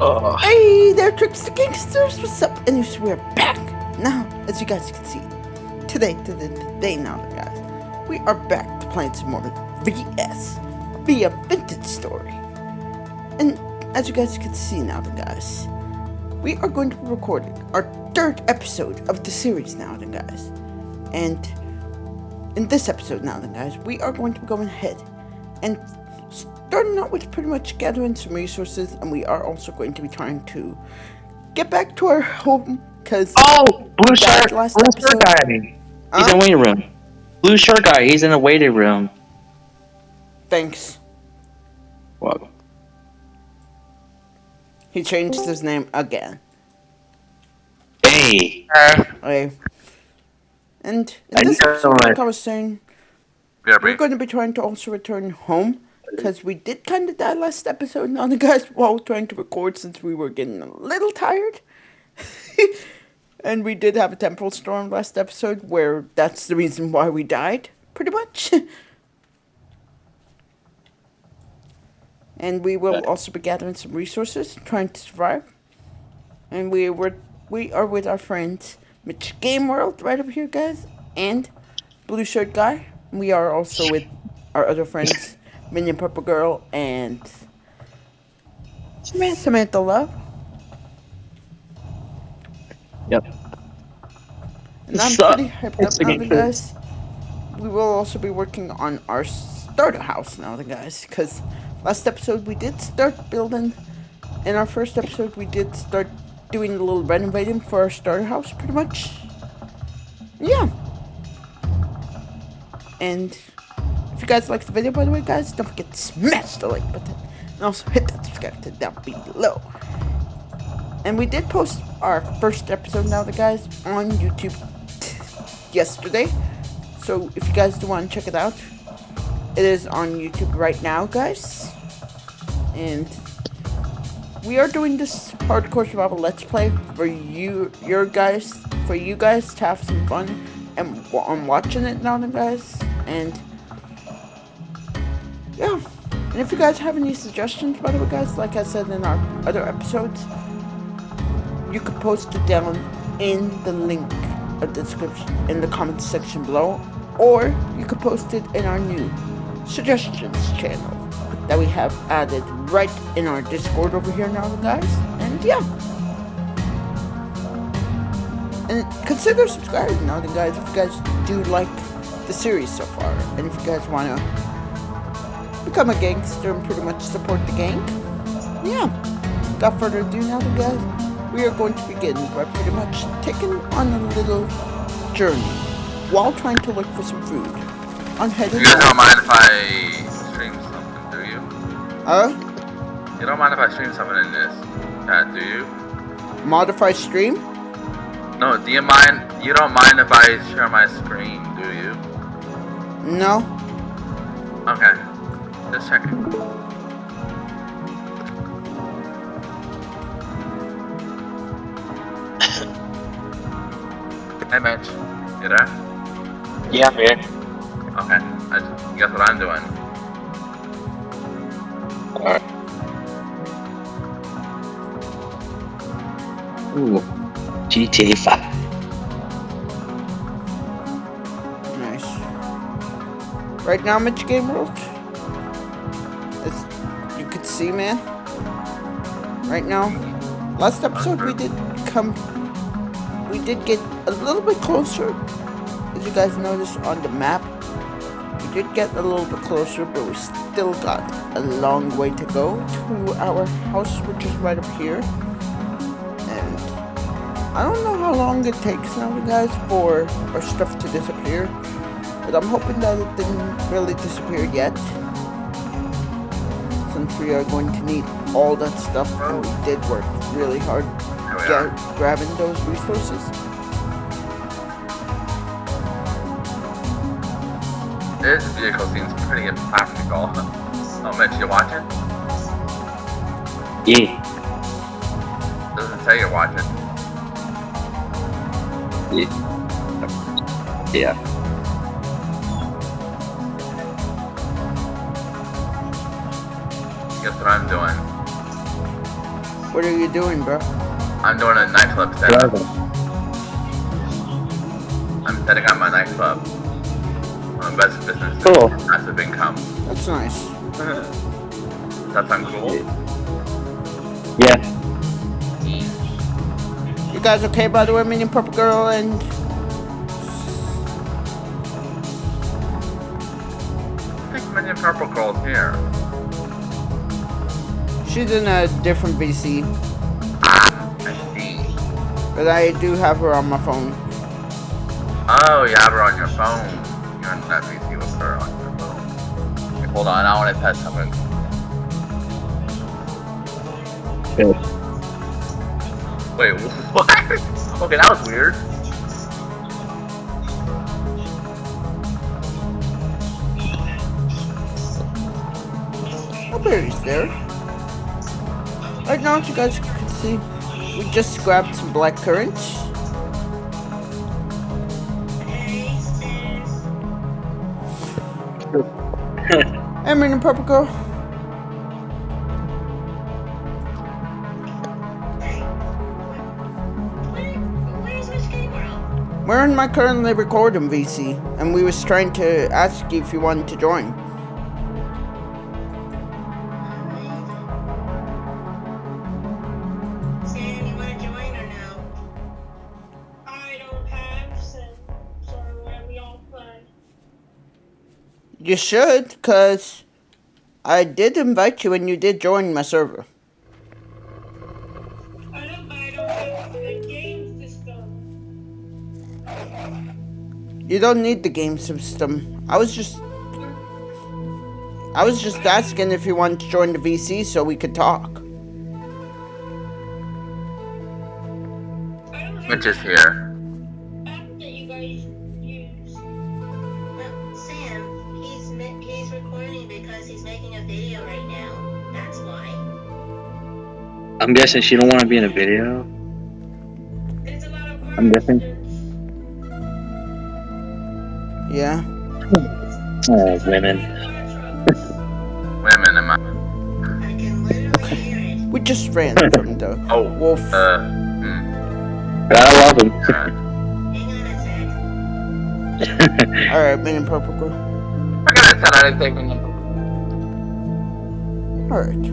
Oh, Hey there, Trickster Gangsters! What's up? And we're back now, as you guys can see. Today now, guys, we are back to playing some more VS, Be a Vintage Story. And as you guys can see now, guys, we are going to be recording our third episode of the series now, guys. And in this episode now, guys, we are going to be going ahead and starting out with pretty much gathering some resources, and we are also going to be trying to get back to our home because blue shirt guy. He's in the waiting room. Blue shirt guy. He's in the waiting room. Thanks. Welcome. He changed his name again. Hey. Okay. And in this episode, like I was saying, we're going to be trying to also return home. Because we did kind of die last episode now, guys, while trying to record since we were getting a little tired. And we did have a temporal storm last episode where that's the reason why we died, pretty much. And we will also be gathering some resources, trying to survive. And we are with our friends, Mitch Game World, right over here, guys, and Blue Shirt Guy. We are also with our other friends, Minion Purple Girl and Samantha Love. Yep. And I'm pretty hyped up now, guys. We will also be working on our starter house now, guys, because last episode we did start building. In our first episode, we did start doing a little renovating for our starter house, pretty much. Yeah. And if you guys liked the video, by the way, guys, don't forget to smash the like button. And also hit that subscribe button down below. And we did post our first episode now, guys, on YouTube yesterday. So if you guys do want to check it out, it is on YouTube right now, guys. And we are doing this hardcore survival let's play for you guys to have some fun and I'm watching it now, guys. And yeah, and if you guys have any suggestions, by the way, guys, like I said in our other episodes, you could post it down in the link of the description in the comment section below, or you could post it in our new suggestions channel that we have added right in our Discord over here now, guys. And yeah, and consider subscribing now, guys, if you guys do like the series so far, and if you guys want to become a gangster and pretty much support the gang. Yeah, without further ado now, guys, we are going to begin by pretty much taking on a little journey while trying to look for some food. On headed. You guys don't mind if I stream something, do you? You don't mind if I stream something in this chat, do you? Modify stream? No, do you mind? You don't mind if I share my screen, do you? No. Okay, just checking. Hey Mitch, you there? Yeah, I'm here. Okay, guess what I'm doing? Alright. Ooh, GTA 5. Nice. Right now, Mitch Game World, as you could see, man, right now, last episode we did get a little bit closer, as you guys noticed on the map. We did get a little bit closer, but we still got a long way to go to our house, which is right up here. And I don't know how long it takes now, guys, for our stuff to disappear, but I'm hoping that it didn't really disappear yet, since we are going to need all that stuff, and we did work really hard grabbing those resources. This vehicle seems pretty impractical. Oh, Mitch, you watching? Yeah. Doesn't say you're watching. Yeah. Guess what I'm doing? What are you doing, bro? I'm doing a nightclub setup. I'm setting up my nightclub. I'm best business. Cool. Passive income. That's nice. That sounds cool. Yeah. You guys okay, by the way, Minion Purple Girl and... I think Minion Purple Girl's here. She's in a different VC. I see. But I do have her on my phone. Oh, you have her on your phone. You're in that VC with her on your phone. Okay, hold on, I want to test something. Good. Wait, what? Okay, that was weird. Oh, Barry's there. Right now, as you guys can see, we just grabbed some black currants. Hey, Minion Purple Girl. We're in my currently recording VC, and we was trying to ask you if you wanted to join. Sam, you want to join or no? I don't have Sam, so we all play. You should, cause I did invite you and you did join my server. I don't have the game system. You don't need the game system. I was just asking if you wanted to join the VC so we could talk. Which is here. App that you guys use. Well, Sam, he's recording because he's making a video right now. That's why. I'm guessing she don't want to be in a video. It's a lot of I'm guessing. Yeah. Oh, women. Women, am I? I can literally hear it. We just ran from the wolf. I love him. Hang on a sec. Alright, Minion Purple Girl. I gotta set anything in the... Alright.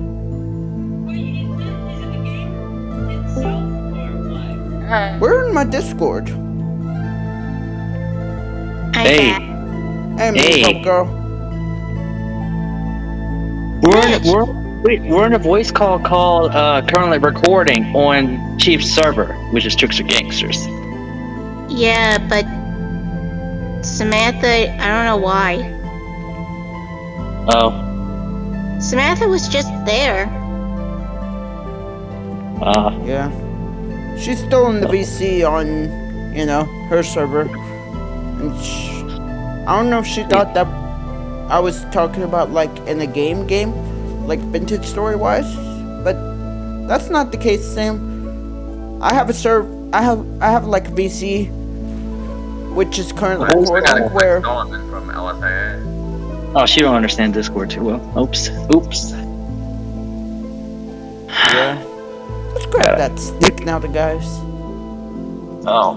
Wait, is it the game itself or what? We're in my Discord. Hey. Hey, Minion Purple Girl. We're in a voice call called currently recording on Chief's server, which is Trickster Gangsters. Yeah, but Samantha, I don't know why. Oh. Samantha was just there. Yeah. She's still in the VC on, you know, her server. And I don't know if she thought that I was talking about like in a game, like vintage story wise, but that's not the case, Sam. I have a I have like a VC, which is currently recording where. From LSIA. Oh, she don't understand Discord too well. Oops. Yeah. Let's grab that stick now, the guys. Oh.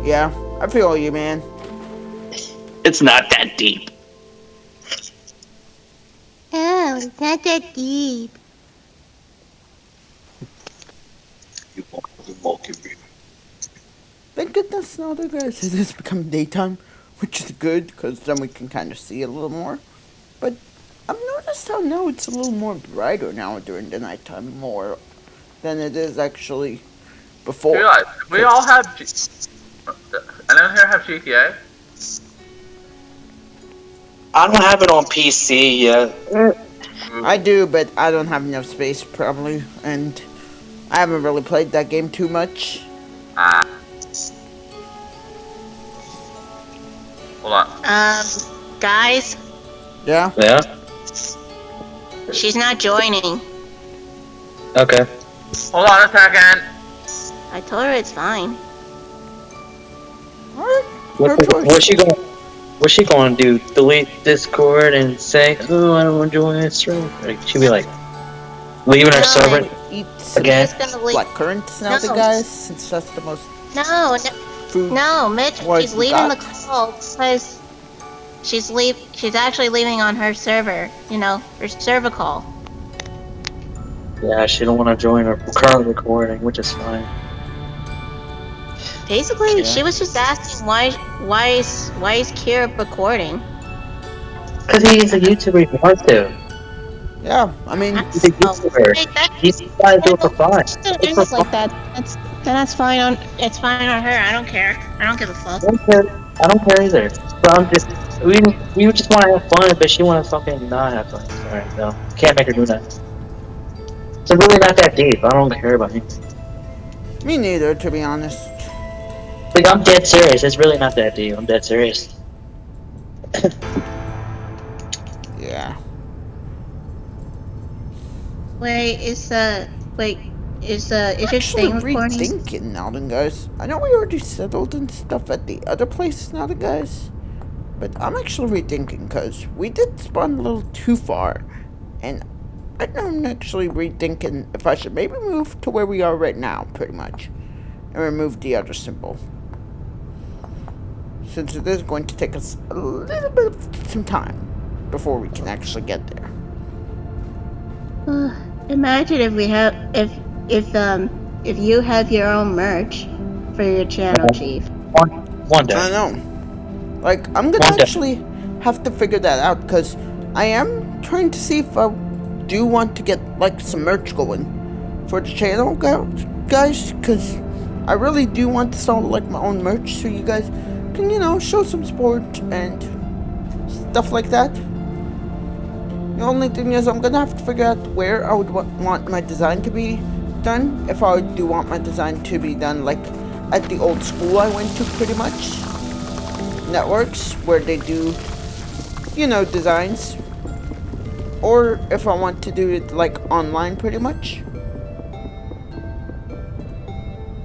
Yeah, I feel you, man. It's not that deep. Oh, it's not that deep. Thank goodness now, the guys, it has become daytime, which is good, because then we can kind of see a little more. But I've noticed how now it's a little more brighter now during the nighttime, more than it is actually before. We all have... Anyone here have GTA? I don't have it on PC yet. I do, but I don't have enough space, probably, and I haven't really played that game too much. Hold on. Guys, Yeah? Yeah? she's not joining. Okay. Hold on a second. I told her it's fine. Alright, her choice. What's she going to do? Delete Discord and say, "Oh, I don't want to join this stream"? Like, she'll be like, leaving her server. eat some Again? black currants now, the guys, since that's the most food. No, Mitch, she's we leaving the got? call because she's actually leaving on her server, her server call. Yeah, she don't want to join our current recording, which is fine. Basically, she was just asking why is Kira recording? Because he's a YouTuber, he wants to. Yeah, I mean, he's a YouTuber. He's trying to do it for fun. It's like that. That's fine it's fine on her. I don't care. I don't give a fuck. I don't care either. But I'm just we just want to have fun, but she want to fucking not have fun. Alright, no, can't make her do that. It's really not that deep. I don't care about anything. Me neither, to be honest. Like, I'm dead serious. It's really not that deep. I'm dead serious. Yeah. Wait, is your Actually, thing recording? rethinking now, then, guys. I know we already settled and stuff at the other places now, then, guys. But I'm actually rethinking, because we did spawn a little too far. And I'm actually rethinking if I should maybe move to where we are right now, pretty much. And remove the other symbol. Since it is going to take us a little bit of some time before we can actually get there. Imagine if you have your own merch for your channel, Chief. One day. I know. Like, I'm gonna actually have to figure that out, because I am trying to see if I do want to get, like, some merch going for the channel, guys, because I really do want to sell, like, my own merch so you guys can, show some support and stuff like that. The only thing is I'm gonna have to figure out where I would want my design to be done. If I do want my design to be done, like, at the old school I went to, pretty much. Networks, where they do, designs. Or if I want to do it, like, online, pretty much.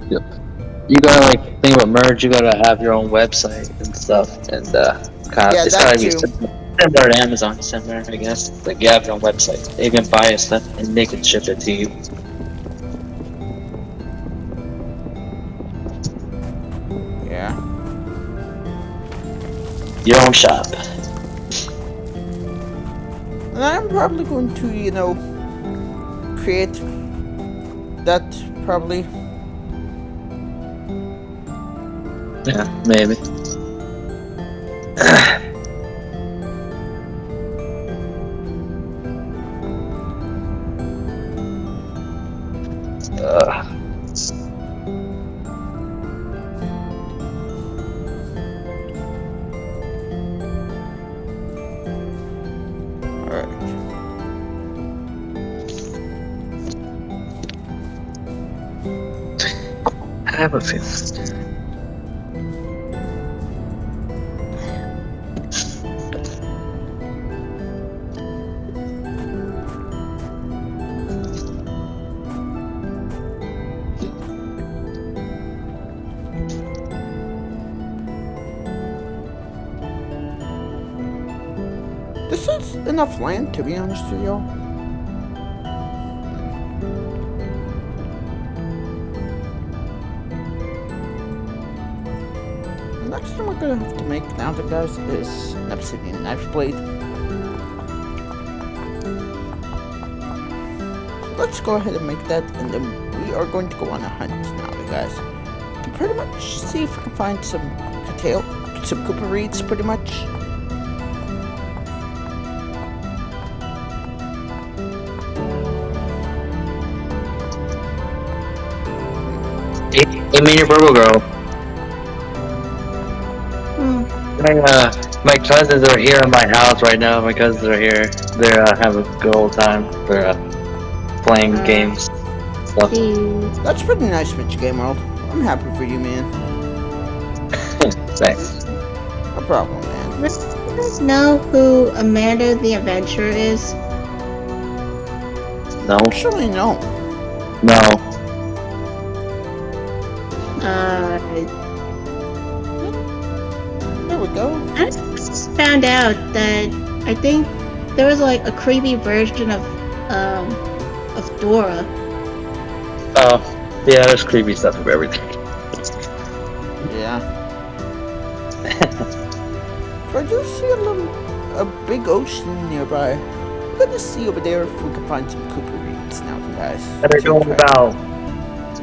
Yep. You gotta, like, think about merge, you gotta have your own website and stuff, and, it's gotta be similar to Amazon, similar, I guess. Like, you have your own website. They can buy stuff, and they can ship it to you. Yeah. Your own shop. And I'm probably going to, create that, probably. Yeah, maybe. I have a feeling. This is enough land, to be honest with y'all. The next thing we're gonna have to make now, guys, is an obsidian knife blade. Let's go ahead and make that, and then we are going to go on a hunt now, guys. To pretty much see if we can find some Cooper reeds, pretty much. Hey, me and your purple girl. My cousins are here in my house right now. My cousins are here. They're having a good old time. They're playing games. Stuff. That's pretty nice, Mitch Game World. I'm happy for you, man. Thanks. No problem, man. Do you guys know who Amanda the Adventurer is? No. Actually, no. No. There we go. I just found out that I think there was like a creepy version of Dora Oh, yeah, there's creepy stuff of everything. Yeah. So I do see a big ocean nearby. I'm gonna see over there if we can find some Cooper Reeds now, guys. They're doing about.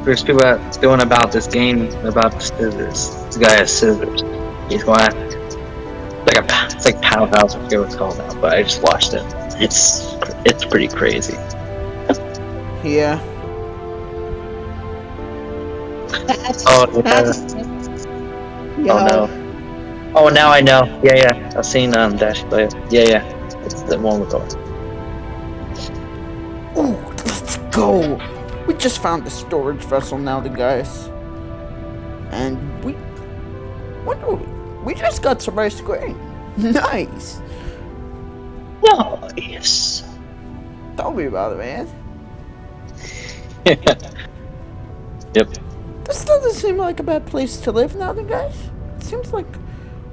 There's people doing about this game about the scissors. This guy has scissors. He's going at it's like Powerhouse. I forget what it's called now, but I just watched it. It's pretty crazy. Yeah. Oh no. Oh, now I know. Yeah. I've seen Dash play it. Yeah. It's the one with the. Ooh, let's go. We just found the storage vessel now, guys. And we just got some ice cream. Nice. Nice. Tell me about it, man. Yep. This doesn't seem like a bad place to live now, guys. It seems like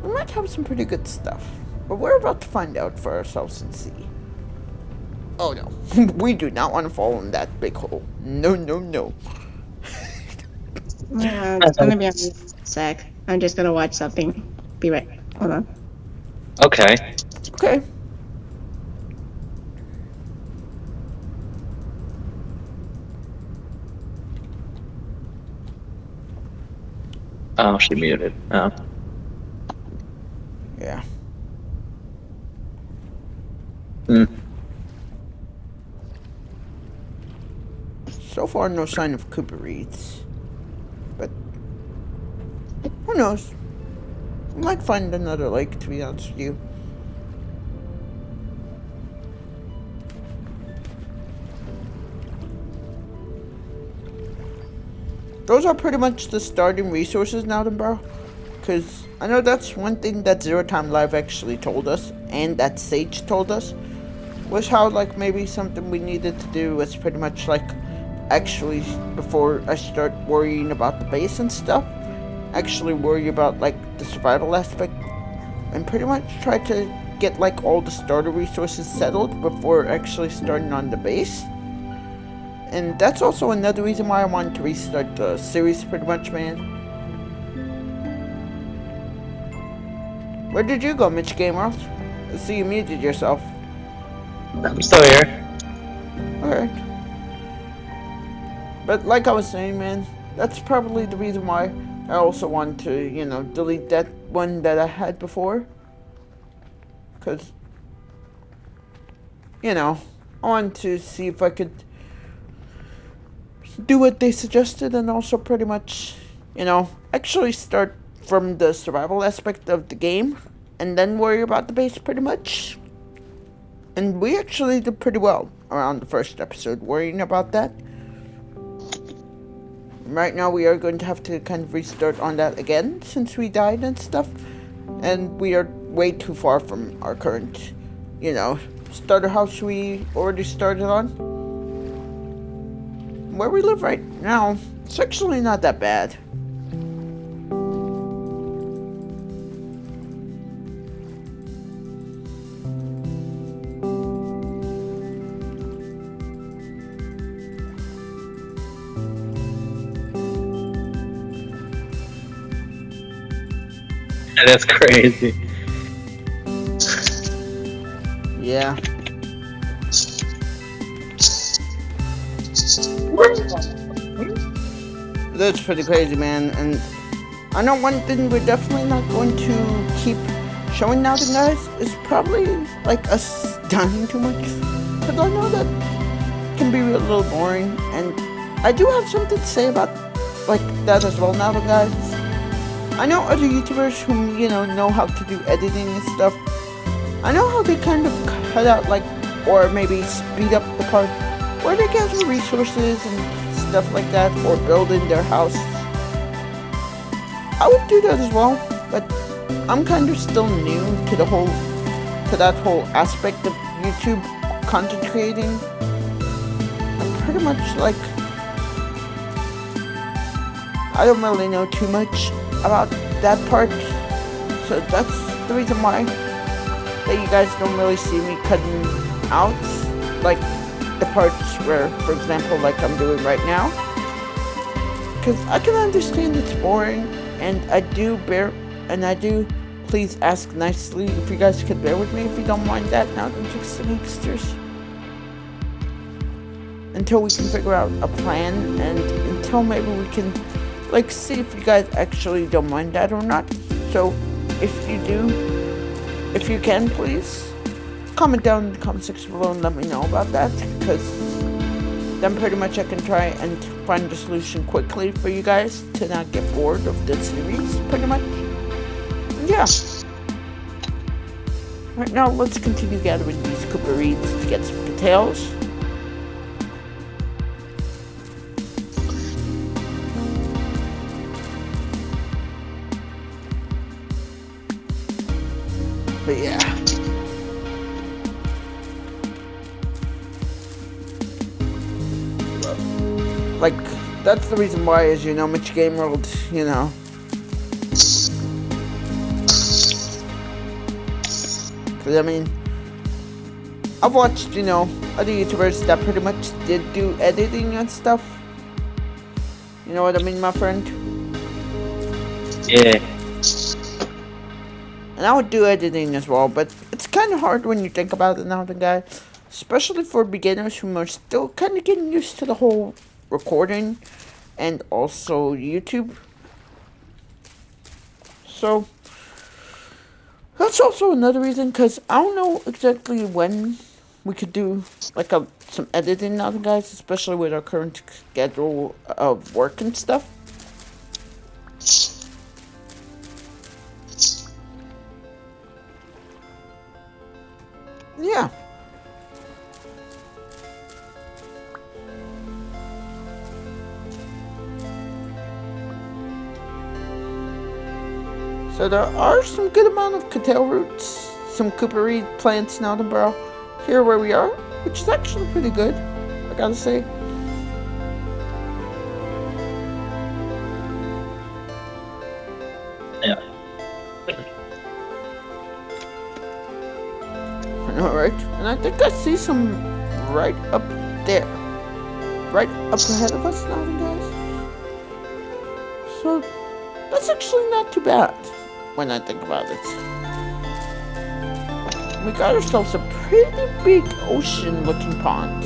we might have some pretty good stuff. But we're about to find out for ourselves and see. Oh no, we do not want to fall in that big hole. No. Yeah, it's gonna be a sec. I'm just gonna watch something. Be right. Hold on. Okay. Okay. Oh, she muted. Oh. Yeah. So far, no sign of Cooper Reeds. But who knows? We might find another lake, to be honest with you. Those are pretty much the starting resources now, bro. Because I know that's one thing that Zero Time Live actually told us, and that Sage told us, was how, like, maybe something we needed to do was pretty much, like, actually, before I start worrying about the base and stuff, actually worry about, like, the survival aspect, and pretty much try to get, like, all the starter resources settled before actually starting on the base. And that's also another reason why I wanted to restart the series pretty much, man. Where did you go, Mitch Gamer? I see you muted yourself. I'm still here. Alright. But like I was saying, man, that's probably the reason why I also want to, you know, delete that one that I had before. Because, you know, I wanted to see if I could do what they suggested and also pretty much, you know, actually start from the survival aspect of the game and then worry about the base pretty much. And we actually did pretty well around the first episode worrying about that. Right now we are going to have to kind of restart on that again since we died and stuff. And we are way too far from our current, you know, starter house we already started on. Where we live right now, it's actually not that bad. That's crazy. Yeah. That's pretty crazy, man. And I know one thing we're definitely not going to keep showing now, guys, is probably like us dying too much. Because I know that can be a little boring, and I do have something to say about like that as well now, guys. I know other YouTubers who, you know how to do editing and stuff. I know how they kind of cut out, like, or maybe speed up the part where they gather resources and stuff like that, or build in their house. I would do that as well, but I'm kind of still new to that whole aspect of YouTube content creating. I'm pretty much like, I don't really know too much about that part, so that's the reason why that you guys don't really see me cutting out like the parts where, for example, like I'm doing right now. because I can understand it's boring, and I do please ask nicely if you guys could bear with me if you don't mind that now, don't you, gangsters? Until we can figure out a plan, and until maybe we can, like, see if you guys actually don't mind that or not. So, if you do, if you can, please comment down in the comment section below and let me know about that, because then pretty much I can try and find a solution quickly for you guys to not get bored of the series, pretty much. And yeah. Right now, let's continue gathering these Cooper Reeds to get some details. But yeah. Like, that's the reason why, as you know, Mitch Game World, you know. Because, I mean, I've watched, you know, other YouTubers that pretty much did do editing and stuff. You know what I mean, my friend? Yeah. And I would do editing as well, but it's kind of hard when you think about it now, guys. Especially for beginners who are still kind of getting used to the whole recording and also YouTube. So, that's also another reason, because I don't know exactly when we could do, like, some editing now, guys, especially with our current schedule of work and stuff. Yeah. So there are some good amount of cattail roots, some Cooper Reed plants in Aldenborough, here where we are, which is actually pretty good, I gotta say. Yeah. Alright, and I think I see some right up there. Right up ahead of us now, guys. So, that's actually not too bad, when I think about it. We got ourselves a pretty big ocean-looking pond.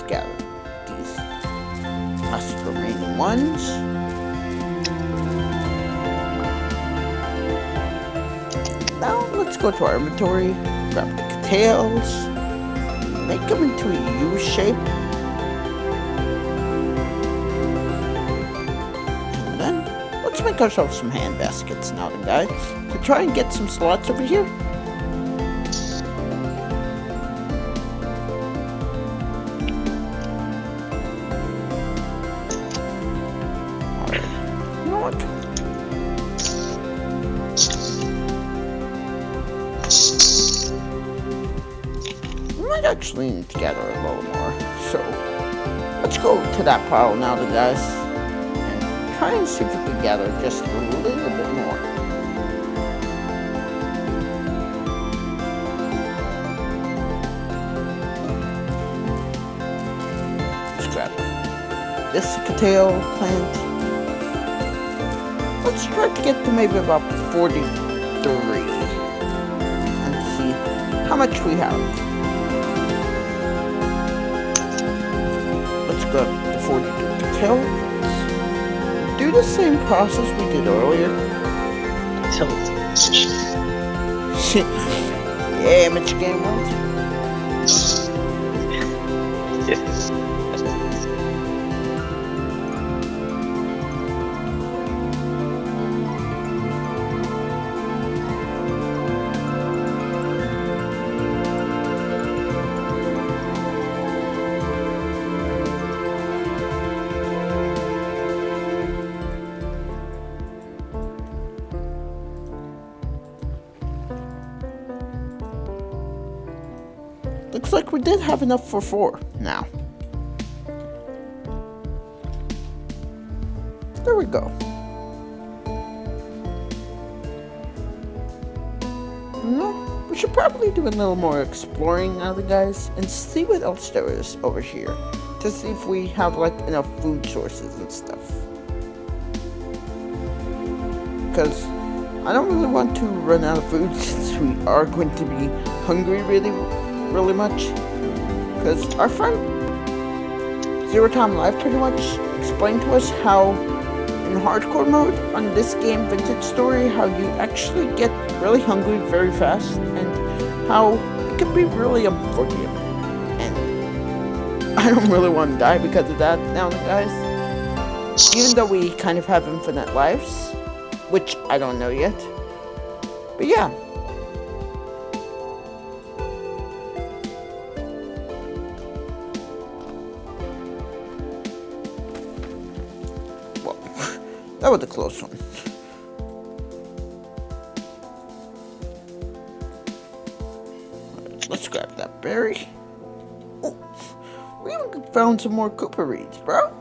Gather these last remaining ones. Now let's go to our inventory, grab the cattails, make them into a U shape, and then let's make ourselves some hand baskets now then, guys, to try and get some slots over here. Actually need to gather a little more, so let's go to that pile now then, guys, and try and see if we can gather just a little bit more. Let's grab this cattail plant. Let's try to get to maybe about 43 and see how much we have. Let's go to 42 cattails. Do the same process we did earlier. Yeah, Mitch Game World. Yes. looks like we did have enough for 4 now. There we go. No, we should probably do a little more exploring now, guys, and see what else there is over here. To see if we have like enough food sources and stuff. Because I don't really want to run out of food since we are going to be hungry really much. Because our friend Zero Time Life pretty much explained to us how in hardcore mode on this game Vintage Story, how you actually get really hungry very fast and how it can be really unforgiving. And I don't really want to die because of that now, guys. Even though we kind of have infinite lives, which I don't know yet. But yeah. Well, that was a close one. Let's grab that berry. Oh, we even found some more Cooper reeds, bro.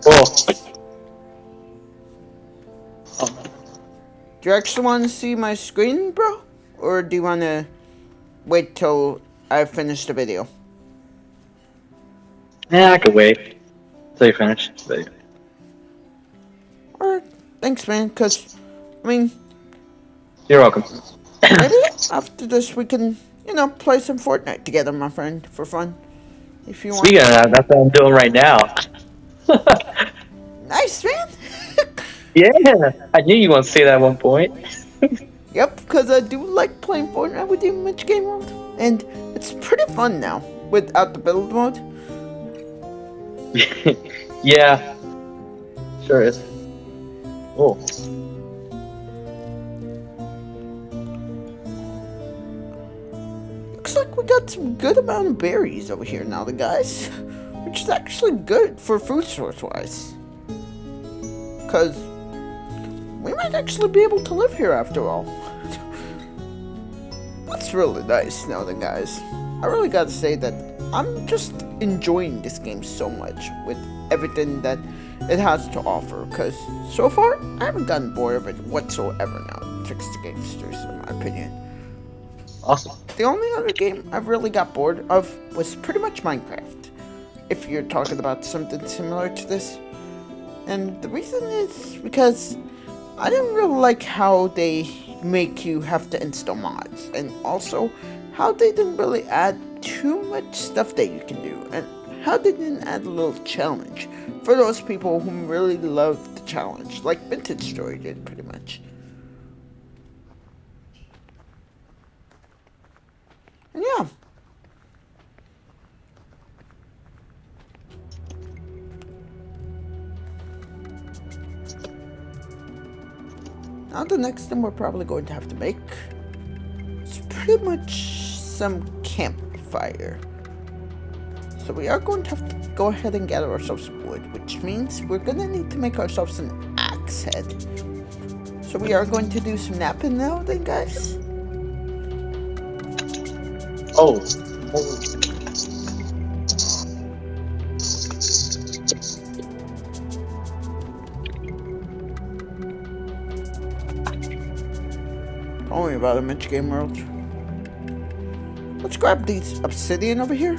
Cool. Do you actually want to see my screen, bro? Or do you want to wait till I finish the video? Yeah, I could wait till you finish the video. Alright, thanks, man, because, I mean... You're welcome. Maybe after this we can, play some Fortnite together, my friend, for fun. If you want. Speaking of that, that's what I'm doing right now. Nice, man! Yeah, I knew you want to say that at one point. Yep, because I do like playing Fortnite with you in Mitch Game World. And it's pretty fun now, without the build mode. Yeah, sure is. Oh. Looks like we got some good amount of berries over here now, guys. Which is actually good for food source-wise. Because we might actually be able to live here after all. That's really nice now, guys. I really gotta say that I'm just enjoying this game so much with everything that it has to offer. Because so far, I haven't gotten bored of it whatsoever now. Tricks to Gangsters, in my opinion. Awesome. The only other game I've really got bored of was pretty much Minecraft. If you're talking about something similar to this. And the reason is because I didn't really like how they make you have to install mods. And also how they didn't really add too much stuff that you can do. And how they didn't add a little challenge for those people who really love the challenge. Like Vintage Story did pretty much. And yeah. Now the next thing we're probably going to have to make is pretty much some campfire. So we are going to have to go ahead and gather ourselves some wood, which means we're going to need to make ourselves an axe head. So we are going to do some napping now then, guys. Oh. Don't worry about it, Mitch Game World. Let's grab these obsidian over here.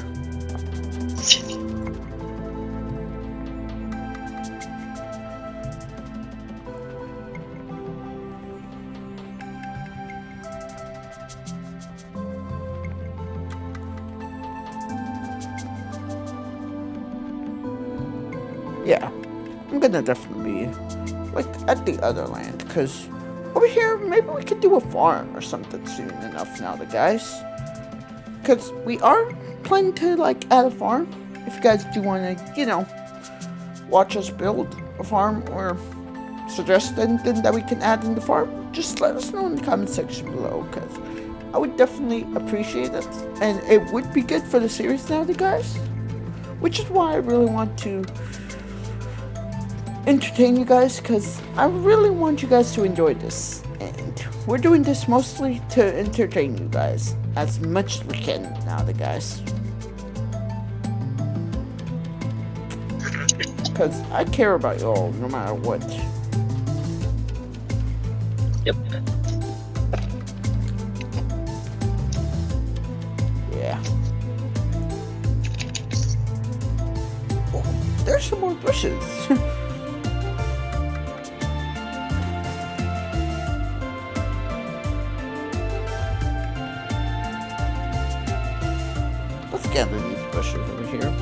Yeah, I'm gonna definitely be like at the other land, because over here maybe we could do a farm or something soon enough now, guys. Because we are planning to like add a farm. If you guys do want to, watch us build a farm or suggest anything that we can add in the farm, just let us know in the comment section below, because I would definitely appreciate it. And it would be good for the series now, guys. Which is why I really want to entertain you guys because I really want you guys to enjoy this. And we're doing this mostly to entertain you guys as much as we can now, the guys. Because I care about you all no matter what. Yep. Yeah. Oh, there's some more bushes. Let's gather these bushes over here.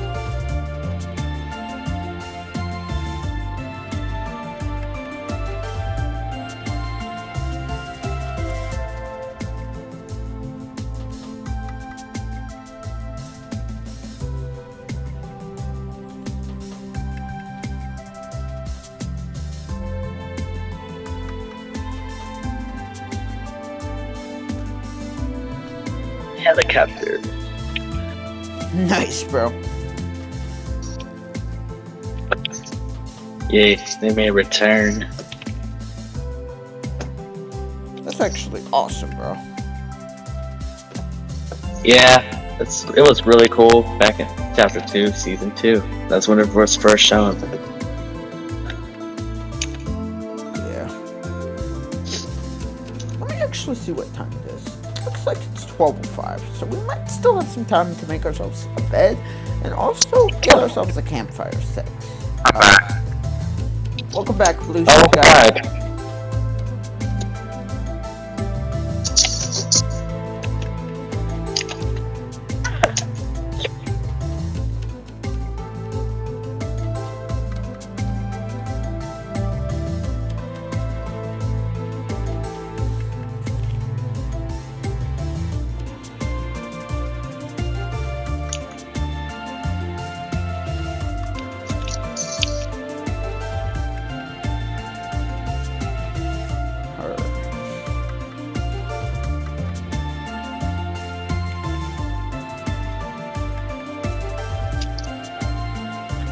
Helicopter. Nice, bro. Yay, they may return. That's actually awesome, bro. Yeah, it was really cool back in Chapter 2, Season 2. That's when it was first shown. Yeah. Let me actually see what time it is. Looks like it's 12:05, so we might still have some time to make ourselves a bed and also get ourselves a campfire set. I'm back. Welcome back, Blue Oh, Shirt guy. God.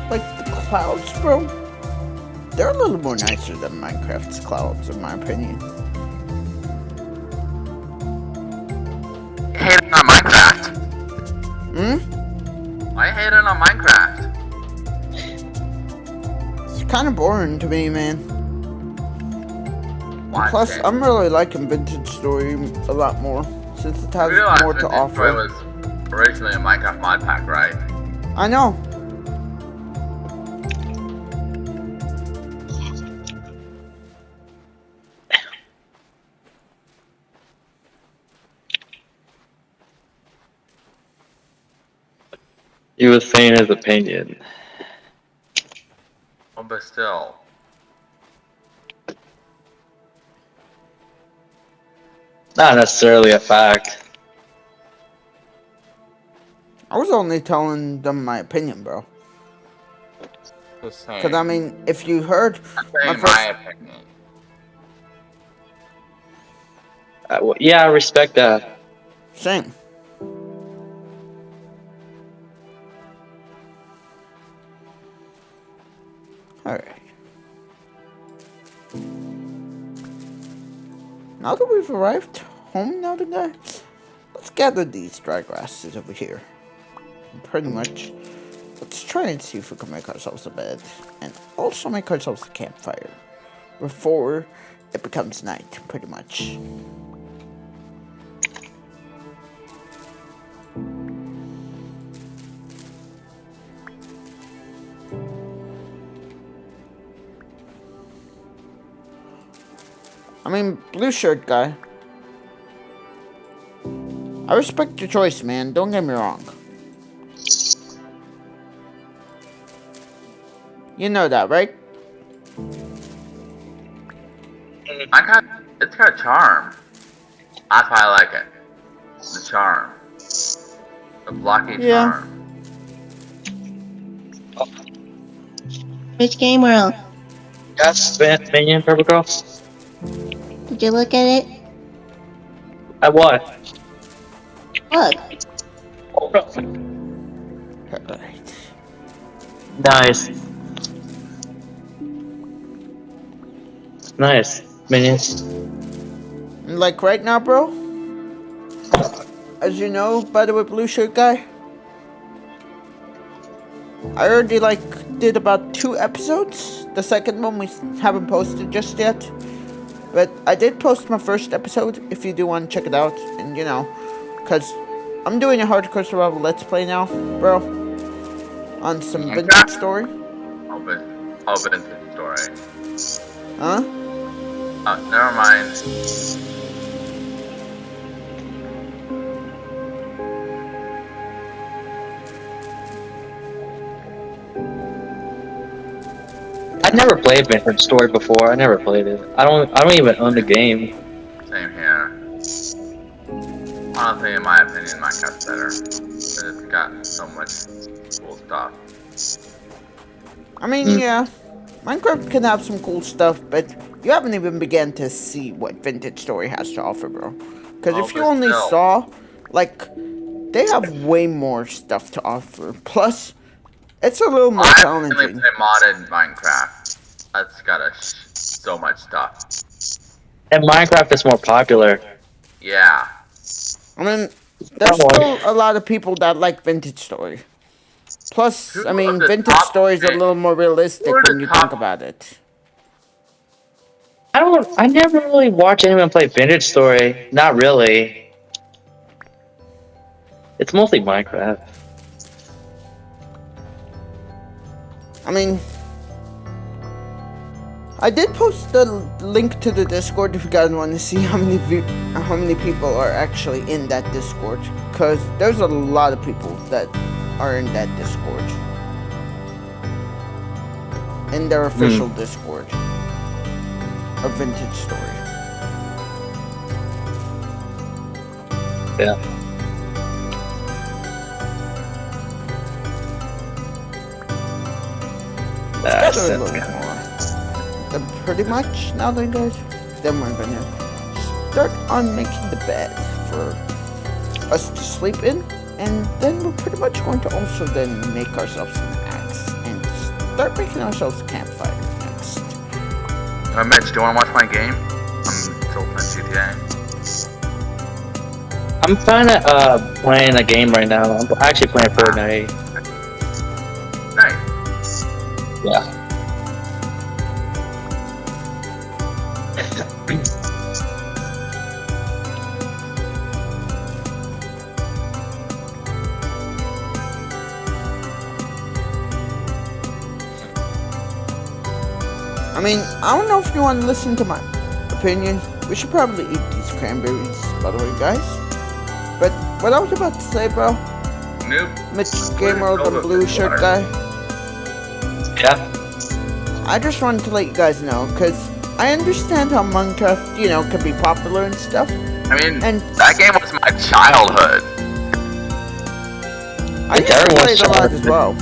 Like the clouds, bro. They're a little more nicer than Minecraft's clouds, in my opinion. Hating on Minecraft. Why you hating on Minecraft? It's kind of boring to me, man. Why? Plus, I'm really liking Vintage Story a lot more since it has more to offer. It was originally a Minecraft mod pack, right? I know. He was saying his opinion. Oh, but still. Not necessarily a fact. I was only telling them my opinion, bro. Just saying. Because, I mean, if you heard I'm saying my opinion. Well, yeah, I respect that. Same. Alright. Now that we've arrived home now, guys, let's gather these dry grasses over here. And pretty much, let's try and see if we can make ourselves a bed. And also make ourselves a campfire. Before it becomes night, pretty much. I mean, Blue Shirt guy. I respect your choice, man. Don't get me wrong. You know that, right? It's got charm. That's why I like it. The charm. The blocky charm. Which game world? Yes, Minion, Purple Girl? Did you look at it? At what? Look. Oh, no. Alright. Nice. Nice. Minions. Like right now, bro. As you know, by the way, blue shirt guy. I already did about 2 episodes. The second one we haven't posted just yet. But I did post my first episode if you do want to check it out. And you know, cause I'm doing a hardcore survival let's play now, bro. On some vintage story. Oh, vintage story. Huh? Oh, never mind. I never played Vintage Story before. I never played it. I don't even own the game. Same here. Honestly, in my opinion, Minecraft's better. It's got so much cool stuff. I mean, yeah, Minecraft can have some cool stuff, but you haven't even begun to see what Vintage Story has to offer, bro. Because if you only saw, they have way more stuff to offer. Plus, it's a little more challenging. I play modded Minecraft. That's got so much stuff. And Minecraft is more popular. Yeah. I mean, there's still a lot of people that like Vintage Story. Plus, I mean, Vintage Story is a little more realistic when you think about it. I never really watch anyone play Vintage Story. Not really. It's mostly Minecraft. I mean, I did post the link to the Discord if you guys want to see how many people are actually in that Discord. Because there's a lot of people that are in that Discord. In their official Discord. A Vintage Story. Yeah. That's a little more. Then pretty much now then guys, then we're gonna start on making the bed for us to sleep in, and then we're pretty much going to also then make ourselves an axe and start making ourselves a campfire next. Mitch, do you want to watch my game? I'm still playing GTA. I'm kinda playing a game right now. I'm actually playing Fortnite. Nice. Yeah. I mean, I don't know if you want to listen to my opinion. We should probably eat these cranberries, by the way, guys. But what I was about to say, bro. Nope. Mitch Gamer, the blue shirt guy. Yeah. I just wanted to let you guys know, because I understand how Minecraft, you know, can be popular and stuff. I mean, that game was my childhood. I used to play it a lot as well,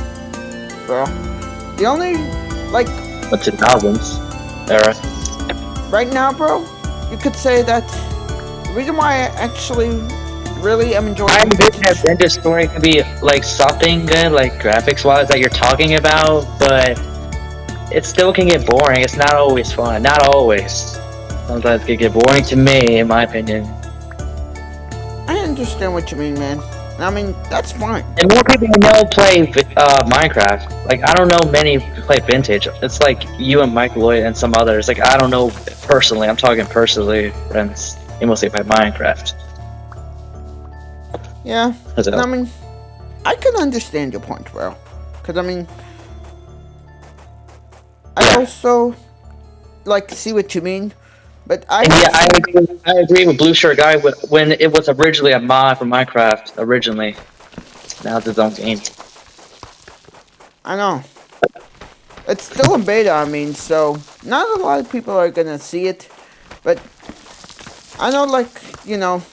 bro. The only, the 2000s era. Right now, bro, you could say that the reason why I actually really am enjoying I envision that Vintage Story could be something good, graphics wise, that you're talking about, but it still can get boring. It's not always fun. Not always. Sometimes it can get boring to me, in my opinion. I understand what you mean, man. I mean, that's fine. And more people I know play Minecraft. I don't know many who play Vintage. It's you and Mike Lloyd and some others. I don't know personally. I'm talking personally, friends. They mostly play Minecraft. Yeah. I mean, I can understand your point, bro. Because, I mean, I also, see what you mean. But I agree with Blue Shirt Guy when it was originally a mod for Minecraft. Originally, now it's its own game. I know. It's still in beta. I mean, so not a lot of people are gonna see it, but I know, you know,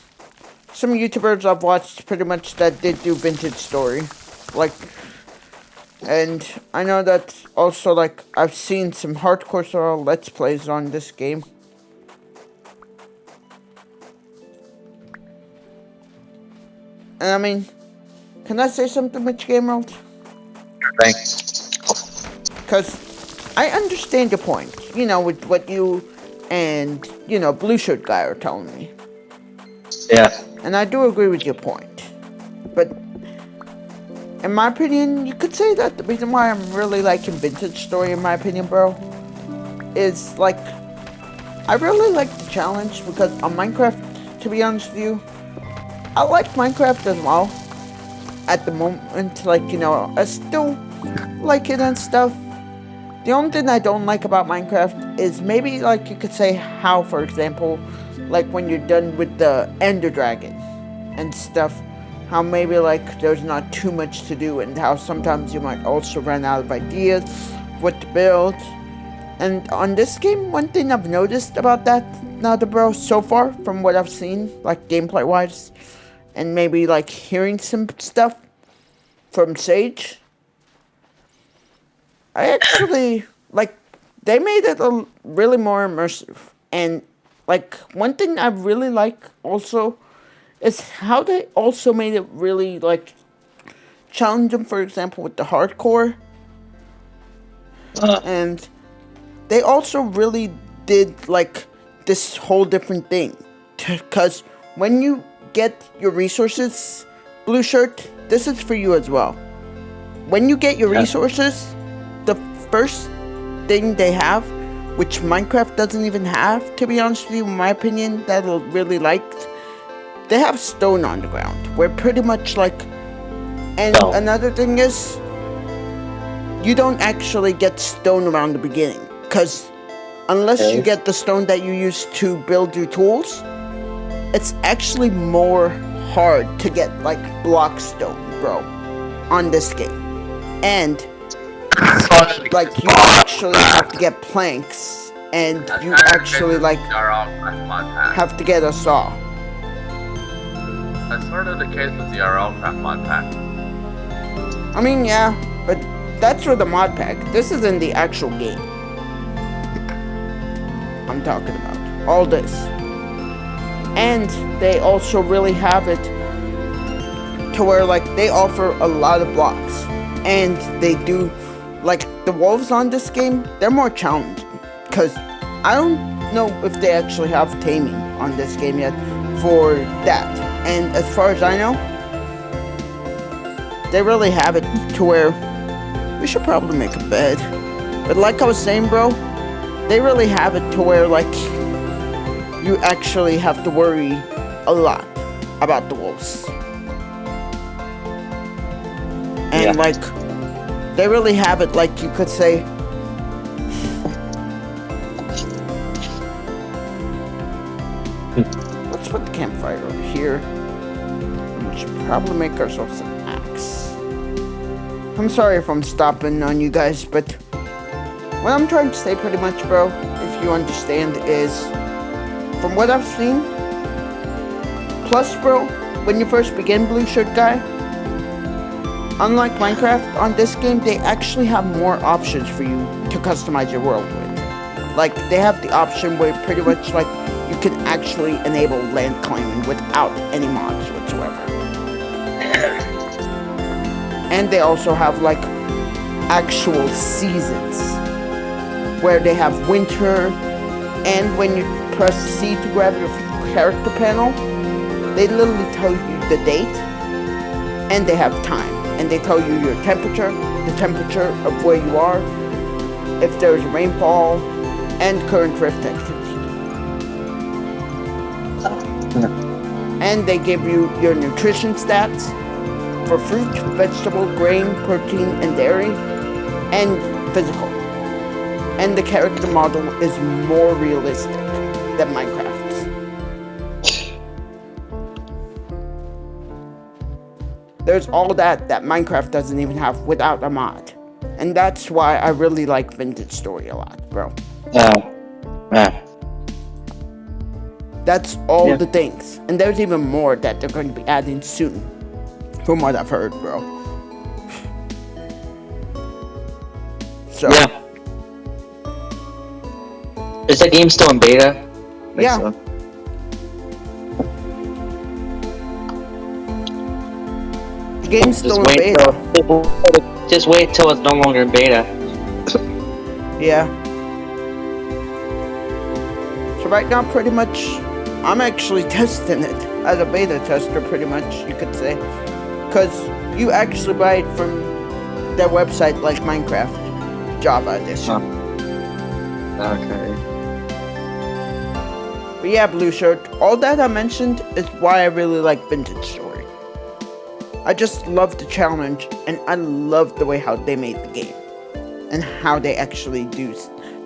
some YouTubers I've watched pretty much that did do Vintage Story, and I know that also I've seen some hardcore style Let's Plays on this game. And I mean, can I say something, Mitch Gamerald? Thanks. Because I understand your point, you know, with what you and Blue Shirt Guy are telling me. Yeah. And I do agree with your point. But in my opinion, you could say that the reason why I'm really liking Vintage Story, in my opinion, bro, is like, I really like the challenge because on Minecraft, to be honest with you, I like Minecraft as well. At the moment, like, I still like it and stuff. The only thing I don't like about Minecraft is maybe, like, you could say how, for example, like when you're done with the Ender Dragon and stuff, how maybe like there's not too much to do, and how sometimes you might also run out of ideas what to build. And on this game, one thing I've noticed about that, bro, so far from what I've seen, like gameplay wise, and maybe like hearing some stuff from Sage, I actually like they made it a really more immersive. And like one thing I really like also is how they also made it really like challenging, for example, with the HardCore. And they also really did like this whole different thing. Because when you get your resources, Blue Shirt, this is for you as well. When you get your resources, the first thing they have, which Minecraft doesn't even have, to be honest with you, in my opinion, that I really liked, they have stone on the ground. Where pretty much like, and another thing is, you don't actually get stone around the beginning. Because unless you get the stone that you use to build your tools, it's actually more hard to get like block stone, bro, on this game. And like you actually have to get planks, and you actually like have to get a saw. That's sort of the case with the RL Craft mod pack. I mean, yeah, but that's for the mod pack. This is in the actual game I'm talking about. All this. And they also really have it to where like they offer a lot of blocks. And they do, like the wolves on this game, they're more challenging. Because I don't know if they actually have taming on this game yet for that. And as far as I know, they really have it to where we should probably make a bed. But like I was saying, bro, they really have it to where like you actually have to worry a lot about the wolves. And like they really have it, like you could say, let's put the campfire over here. We should probably make ourselves an axe. I'm sorry if I'm stopping on you guys, but what I'm trying to say pretty much, bro, if you understand, is from what I've seen, plus, bro, when you first begin Blue Shirt Guy, unlike Minecraft, on this game, they actually have more options for you to customize your world with. Like, they have the option where pretty much, like, you can actually enable land claiming without any mods whatsoever. And they also have, like, actual seasons, where they have winter, and when you press C to grab your character panel, they literally tell you the date, and they have time. And they tell you your temperature, the temperature of where you are, if there's rainfall, and current rift activity. And they give you your nutrition stats for fruit, vegetable, grain, protein, and dairy, and physical. And the character model is more realistic than Minecraft's. There's all that Minecraft doesn't even have without a mod. And that's why I really like Vintage Story a lot, bro. That's all the things. And there's even more that they're going to be adding soon, from what I've heard, bro. So. Yeah. Is the game still in beta? Yeah. So. The game's still in beta. Just wait till it's no longer in beta. Yeah. So right now, pretty much, I'm actually testing it as a beta tester, pretty much, you could say. Because you actually buy it from their website, like Minecraft Java Edition. Okay. But yeah, Blue Shirt, all that I mentioned is why I really like Vintage Story. I just love the challenge, and I love the way how they made the game. And how they actually do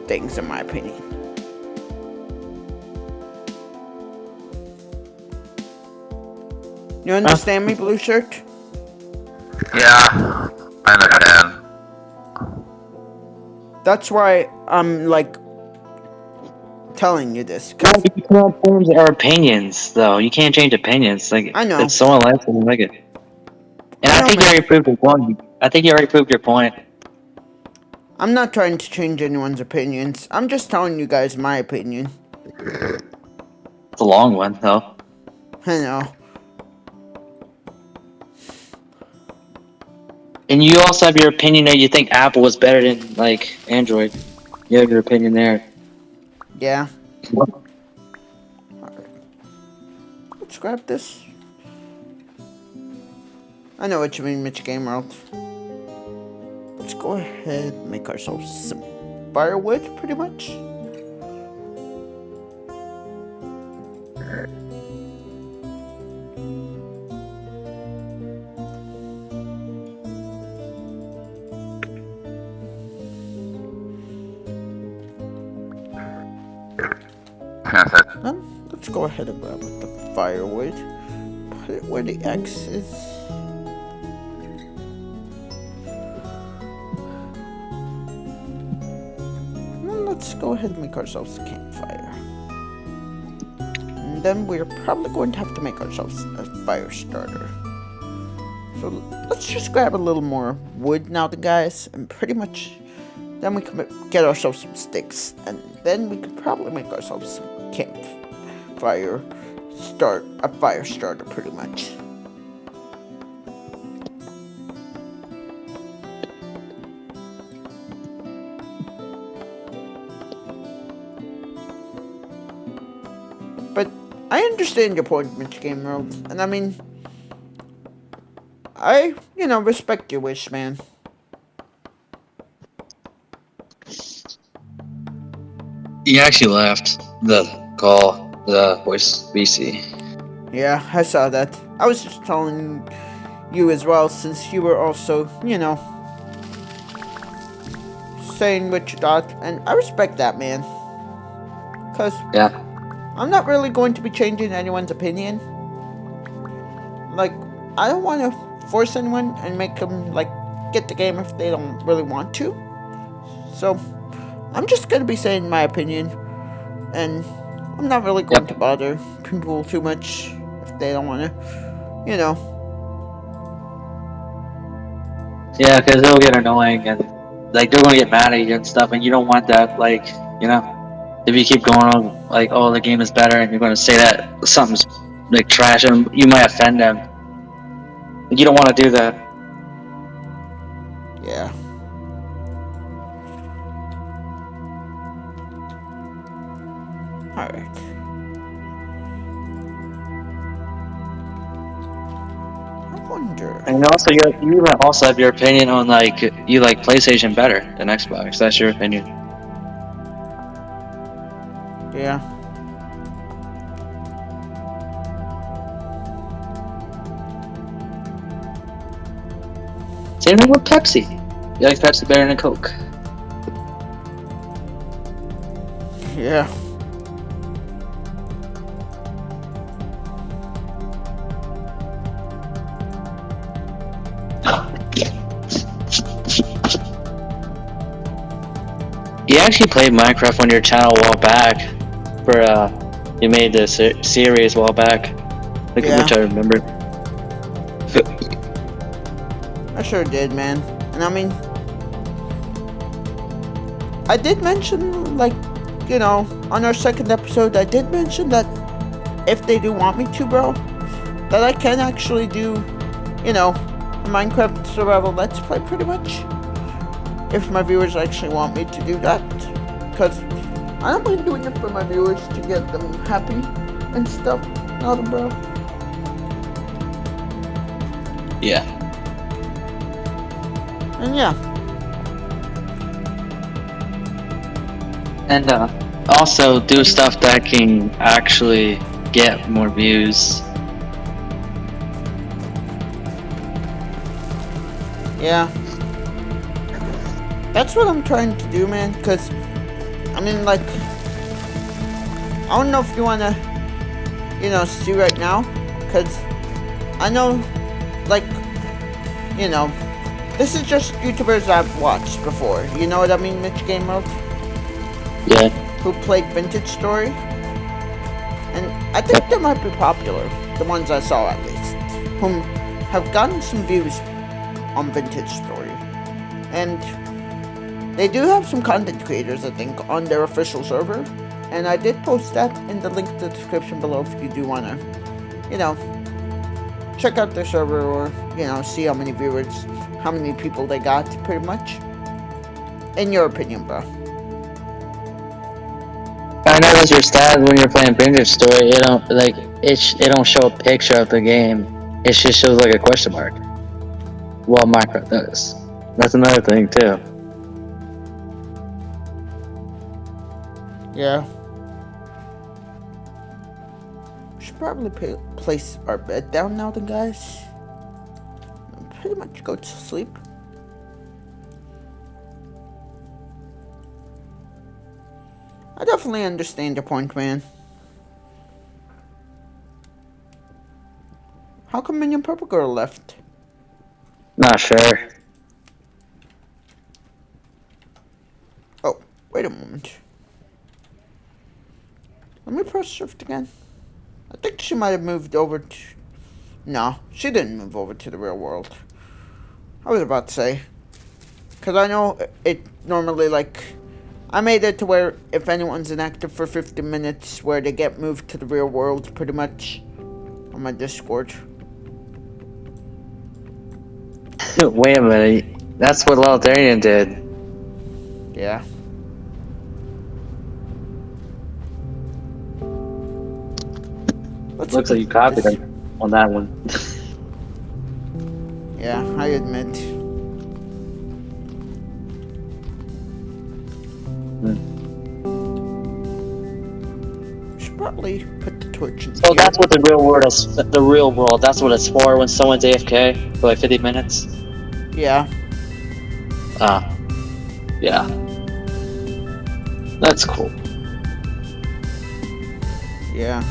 things, in my opinion. You understand me, Blue Shirt? Yeah, I understand. That's why I'm, like, telling you this. No, you can't change our opinions, though. You can't change opinions. Like, I know. If someone likes it, they like it. And I think you already proved your point. I think you already proved your point. I'm not trying to change anyone's opinions. I'm just telling you guys my opinion. It's a long one, though. I know. And you also have your opinion that you think Apple was better than, like, Android. You have your opinion there. Yeah. Alright. Let's grab this. I know what you mean, Mitch Game World. Let's go ahead and make ourselves some firewood, pretty much. Let's go ahead and grab the firewood. Put it where the X is. Let's go ahead and make ourselves a campfire. And then we're probably going to have to make ourselves a fire starter. So let's just grab a little more wood now, guys, and pretty much then we can get ourselves some sticks, and then we can probably make ourselves some campfire fire starter, pretty much. But I understand your point, Mitch Game World, and I mean, I respect your wish, man. You actually left the call, the voice VC. Yeah, I saw that. I was just telling you as well, since you were also, saying what you thought, and I respect that, man. Because Yeah. I'm not really going to be changing anyone's opinion. Like, I don't want to force anyone and make them, like, get the game if they don't really want to. So, I'm just going to be saying my opinion, and I'm not really going to bother people too much if they don't want to, Yeah, because it'll get annoying, and, like, they're going to get mad at you and stuff, and you don't want that, like, if you keep going on, like, oh, the game is better, and you're going to say that something's, like, trash, and you might offend them. You don't want to do that. Yeah. Alright. I wonder. And also, you also have your opinion on, like, you like PlayStation better than Xbox. That's your opinion. Yeah. Same thing with Pepsi. You like Pepsi better than Coke. Yeah. You actually played Minecraft on your channel a while back. You made this series a while back. Look at which I remember. I sure did, man. And I mean, I did mention, like, on our second episode, I did mention that if they do want me to, bro, that I can actually do, a Minecraft survival Let's Play, pretty much. If my viewers actually want me to do that. Because I don't mind doing it for my viewers to get them happy and stuff. Not bro. Yeah. And yeah. And also do stuff that can actually get more views. Yeah. That's what I'm trying to do, man, because, I mean, like, I don't know if you want to, you know, see right now, because I know, like, you know, this is just YouTubers I've watched before, you know what I mean, Mitch Game World? Yeah. Who played Vintage Story, and I think they might be popular, the ones I saw at least, whom have gotten some views on Vintage Story, and they do have some content creators, I think, on their official server, and I did post that in the link to the description below if you do want to, you know, check out their server or, you know, see how many viewers, how many people they got, pretty much. In your opinion, bro. I noticed your stats when you're playing Vintage Story. It don't like it don't show a picture of the game. It just shows like a question mark. Well, Minecraft does. That's another thing too. Yeah. We should probably place our bed down now, then, guys. And pretty much go to sleep. I definitely understand your point, man. How come Minion Purple Girl left? Not sure. Oh, wait a moment. Let me press shift again. I think she might have moved over to... No, she didn't move over to the real world. I was about to say. Because I know it normally, like... I made it to where if anyone's inactive for 50 minutes, where they get moved to the real world, pretty much, on my Discord. Wait a minute. That's what Gatherin did. Yeah. Looks like you copied him on that one. Yeah, I admit. Should probably put the torch in. So that's what the real world is. The real world. That's what it's for when someone's AFK for like 50 minutes. Yeah. Yeah. That's cool. Yeah.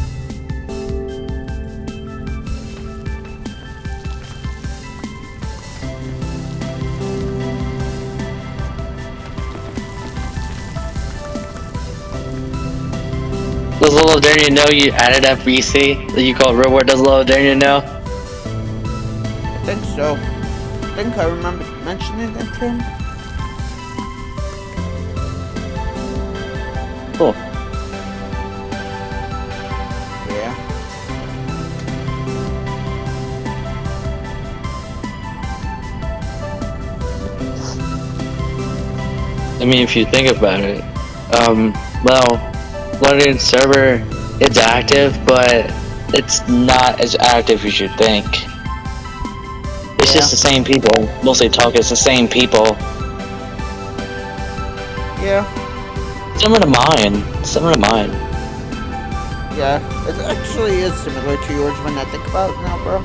Does little Gatherin know you added FBC that you call it real world? Does little Gatherin know? I think so. I think I remember mentioning it to him. Cool. Yeah. I mean, if you think about it, well, London server, it's active, but it's not as active as you'd think. It's just the same people, mostly talk, it's the same people. Yeah. Similar to mine. Yeah. It actually is similar to yours when I think about it now, bro.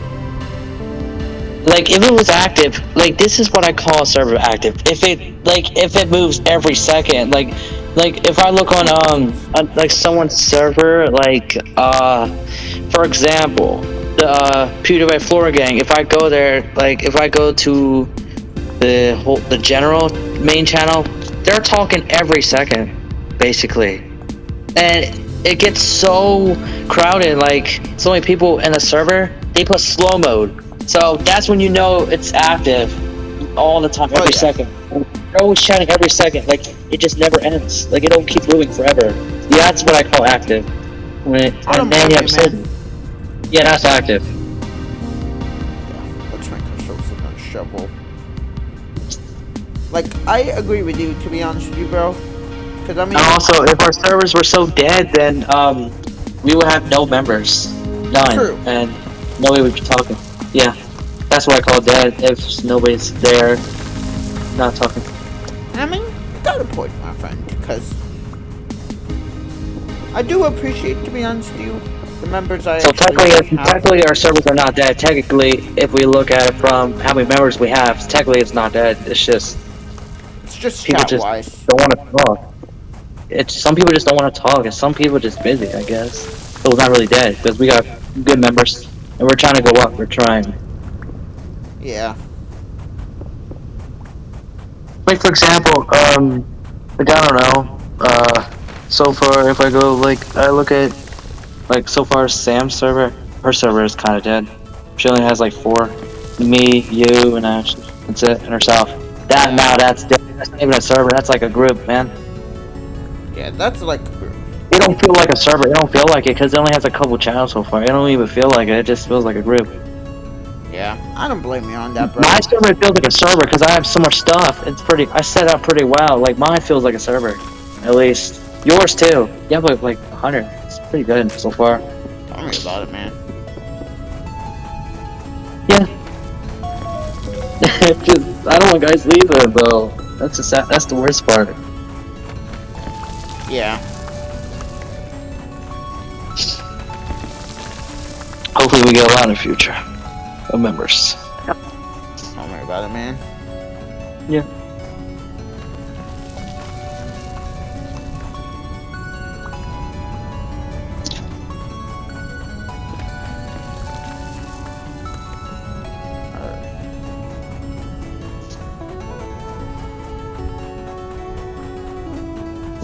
Like, if it was active, like, this is what I call a server active. If it moves every second, like, if I look on, like, someone's server, like, for example, the, PewDiePie Flora Gang, if I go there, like, if I go to the general main channel, they're talking every second, basically. And it gets so crowded, like, so many people in the server, they put slow mode. So that's when you know it's active all the time, every second. They're always chatting every second, like it just never ends. Like it don't keep moving forever. Yeah, that's what I call active. Yeah, that's active. Let's make ourselves a shovel. Like, I agree with you, to be honest with you, bro. Cause I mean, And also, if our servers were so dead, then we would have no members, none, true. and nobody would be talking. Yeah, that's what I call dead. If nobody's there, not talking. I mean, you got a point, my friend. Because I do appreciate, to be honest with you, the members I. So technically, our servers are not dead. Technically, if we look at it from how many members we have, technically it's not dead. It's just people chat just wise. don't want to talk. It's some people just don't want to talk, and some people are just busy, I guess. So it's not really dead because we got good members, and we're trying to go up. We're trying. Yeah. Like for example, like I don't know. So far, if I go I look at so far Sam's server, her server is kind of dead. She only has like 4. Me, you, and Ash. That's it, and herself. That's dead. That's not even a server. That's like a group, man. Yeah, that's like. It don't feel like a server. It don't feel like it because it only has a couple channels so far. It don't even feel like it. It just feels like a group. Yeah, I don't blame you on that, bro. My server feels like a server because I have so much stuff. It's pretty. I set up pretty well. Like mine feels like a server, at least. Yours too. You have like 100. It's pretty good so far. Tell me about it, man. Yeah. Just, I don't want guys leaving though. That's the worst part. Yeah. Hopefully we get a lot in the future of members. Tell me about it, man. Yeah.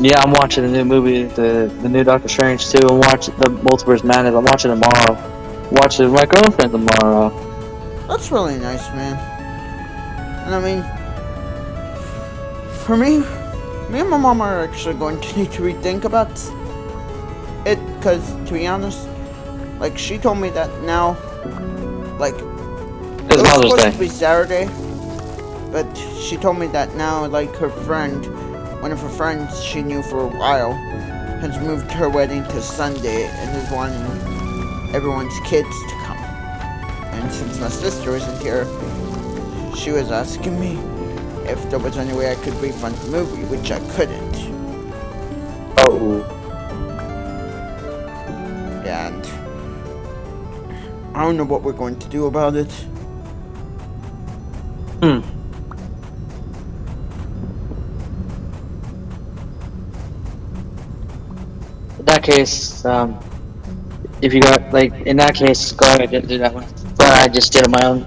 Yeah, I'm watching the new movie, the new Doctor Strange too. I'm watching the Multiverse Madness. I'm watching tomorrow. Watching with my girlfriend tomorrow. That's really nice, man. And I mean, for me and my mom are actually going to need to rethink about it, because to be honest, like she told me that now, like it was supposed to be Saturday, but she told me that now, like her friend, one of her friends she knew for a while, has moved her wedding to Sunday and is wanting everyone's kids to come. And since my sister isn't here, she was asking me if there was any way I could refund the movie, which I couldn't. Oh. And I don't know what we're going to do about it. Hmm. In that case, if you got in that case, go ahead and do that one. But I just did it my own.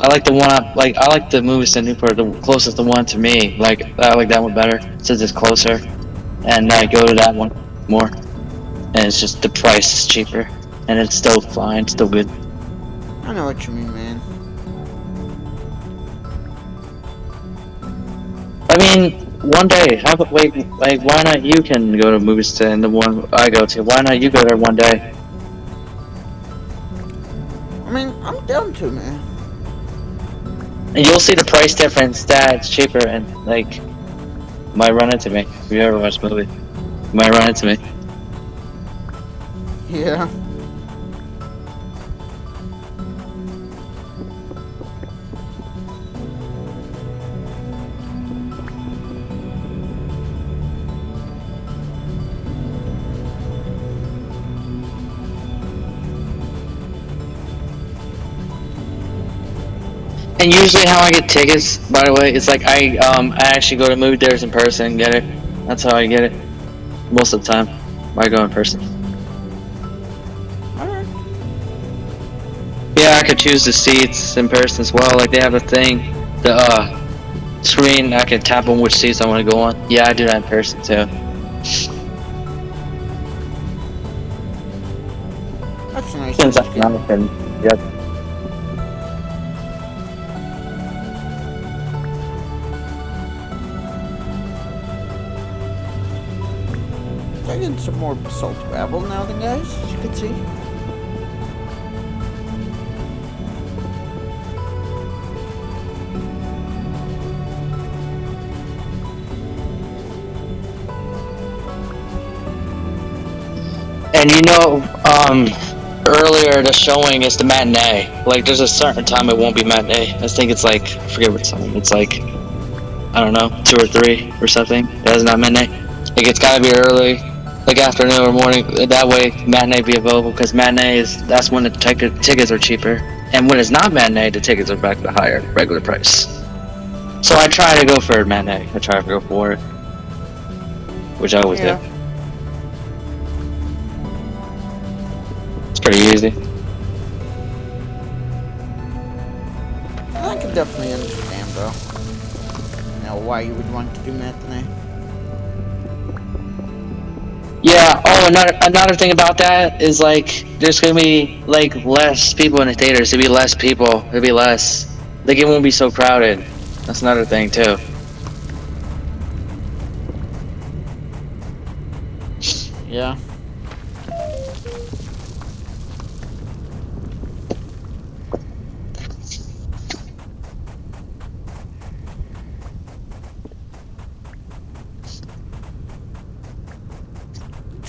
I like the one I like the movies in Newport, the closest the one to me. I like that one better since it's closer, and I go to that one more. And it's just the price is cheaper, and it's still fine, still good. I know what you mean, man. I mean, one day, why not you can go to movies to and the one I go to? Why not you go there one day? I mean, I'm down to, man. And you'll see the price difference that's cheaper and might run into me. If you ever watch the movie, you might run into me. Yeah. And usually how I get tickets, by the way, it's I actually go to movie theaters in person and get it. That's how I get it. Most of the time, I go in person. Alright. Yeah, I could choose the seats in person as well. They have a thing, the screen. I can tap on which seats I want to go on. Yeah, I do that in person too. That's nice. Since I'm not in, yep. Taking some more salt gravel now then, guys, as you can see. And earlier the showing is the matinee. Like, there's a certain time it won't be matinee. I think it's like, I forget what time. It's like, I don't know, 2 or 3 or something. That's not matinee. Like, it's gotta be early, like afternoon or morning. That way, matinee be available, because that's when the tickets are cheaper. And when it's not matinee, the tickets are back to the higher regular price. So I try to go for matinee. I try to go for it, which I always do. It's pretty easy. I can definitely understand, though. Why you would want to do matinee. Yeah. Oh, another thing about that is, like, there's gonna be like less people in the theaters. There'll be less people. There'll be less. Like, it won't be so crowded. That's another thing too. Yeah.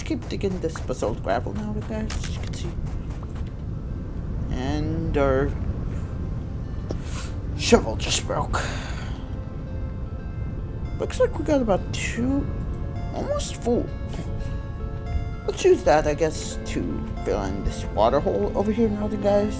Keep digging this basalt gravel now, guys, as you can see. And our shovel just broke. Looks like we got about 2, almost full. Let's use that, I guess, to fill in this water hole over here now, guys.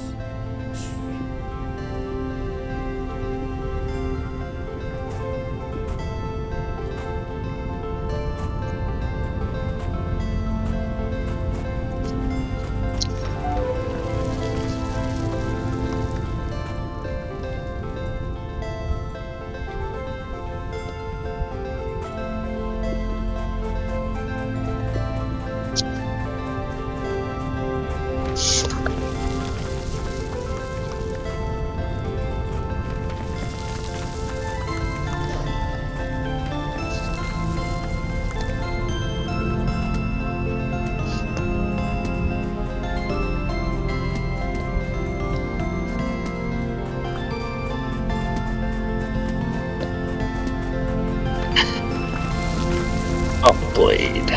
Blade.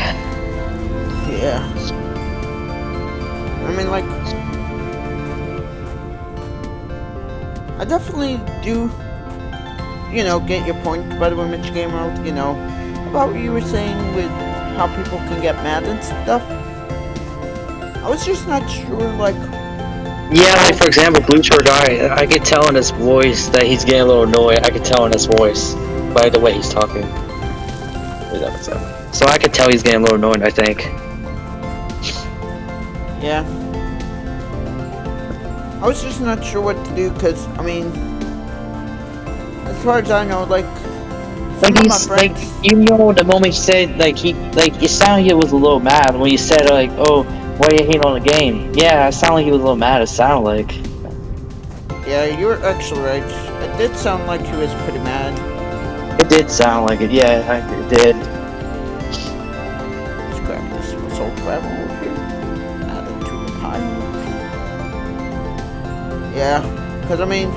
Yeah. I mean, like, I definitely do, get your point, by the way, Mitch Gamer, about what you were saying with how people can get mad and stuff. I was just not sure, like... Yeah, like, for example, Blue Short Guy, I could tell in his voice that he's getting a little annoyed. I could tell in his voice by the way he's talking. So I could tell he's getting a little annoyed, I think. Yeah. I was just not sure what to do, because, I mean, as far as I know, like he's, like, the moment you said, it sounded like he was a little mad when you said, like, oh, why are you hating on the game? Yeah, it sounded like he was a little mad, it sounded like. Yeah, you were actually right. It did sound like he was pretty mad. It did sound like it, yeah, it did. Let's grab this basalt gravel over here. Add it to the pile. Yeah, because I mean,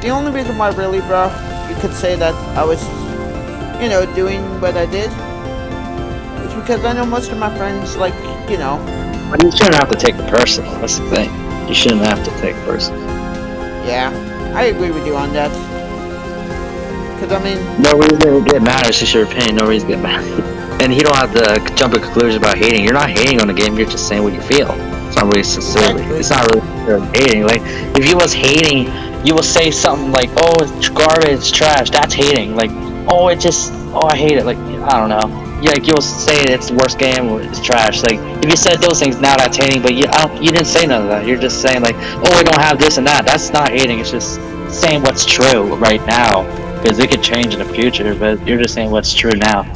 the only reason why really, bro, you could say that I was, doing what I did is because I know most of my friends, like, But you shouldn't have to take it personal, that's the thing. You shouldn't have to take it personal. Yeah, I agree with you on that. Because, I mean... No reason to get mad, it's just your opinion, no reason to get mad. And you don't have to jump to conclusions about hating. You're not hating on the game, you're just saying what you feel. It's not really sincerely. Exactly. It's not really hating. Like, if you was hating, you will say something like, oh, it's garbage, it's trash, that's hating. Like, oh, I hate it. Like, I don't know. Yeah, like, you'll say it's the worst game or it's trash. Like, if you said those things, now that's hating, but you didn't say none of that. You're just saying, like, oh, I don't have this and that. That's not hating, it's just saying what's true right now. Because it could change in the future, but you're just saying what's true now.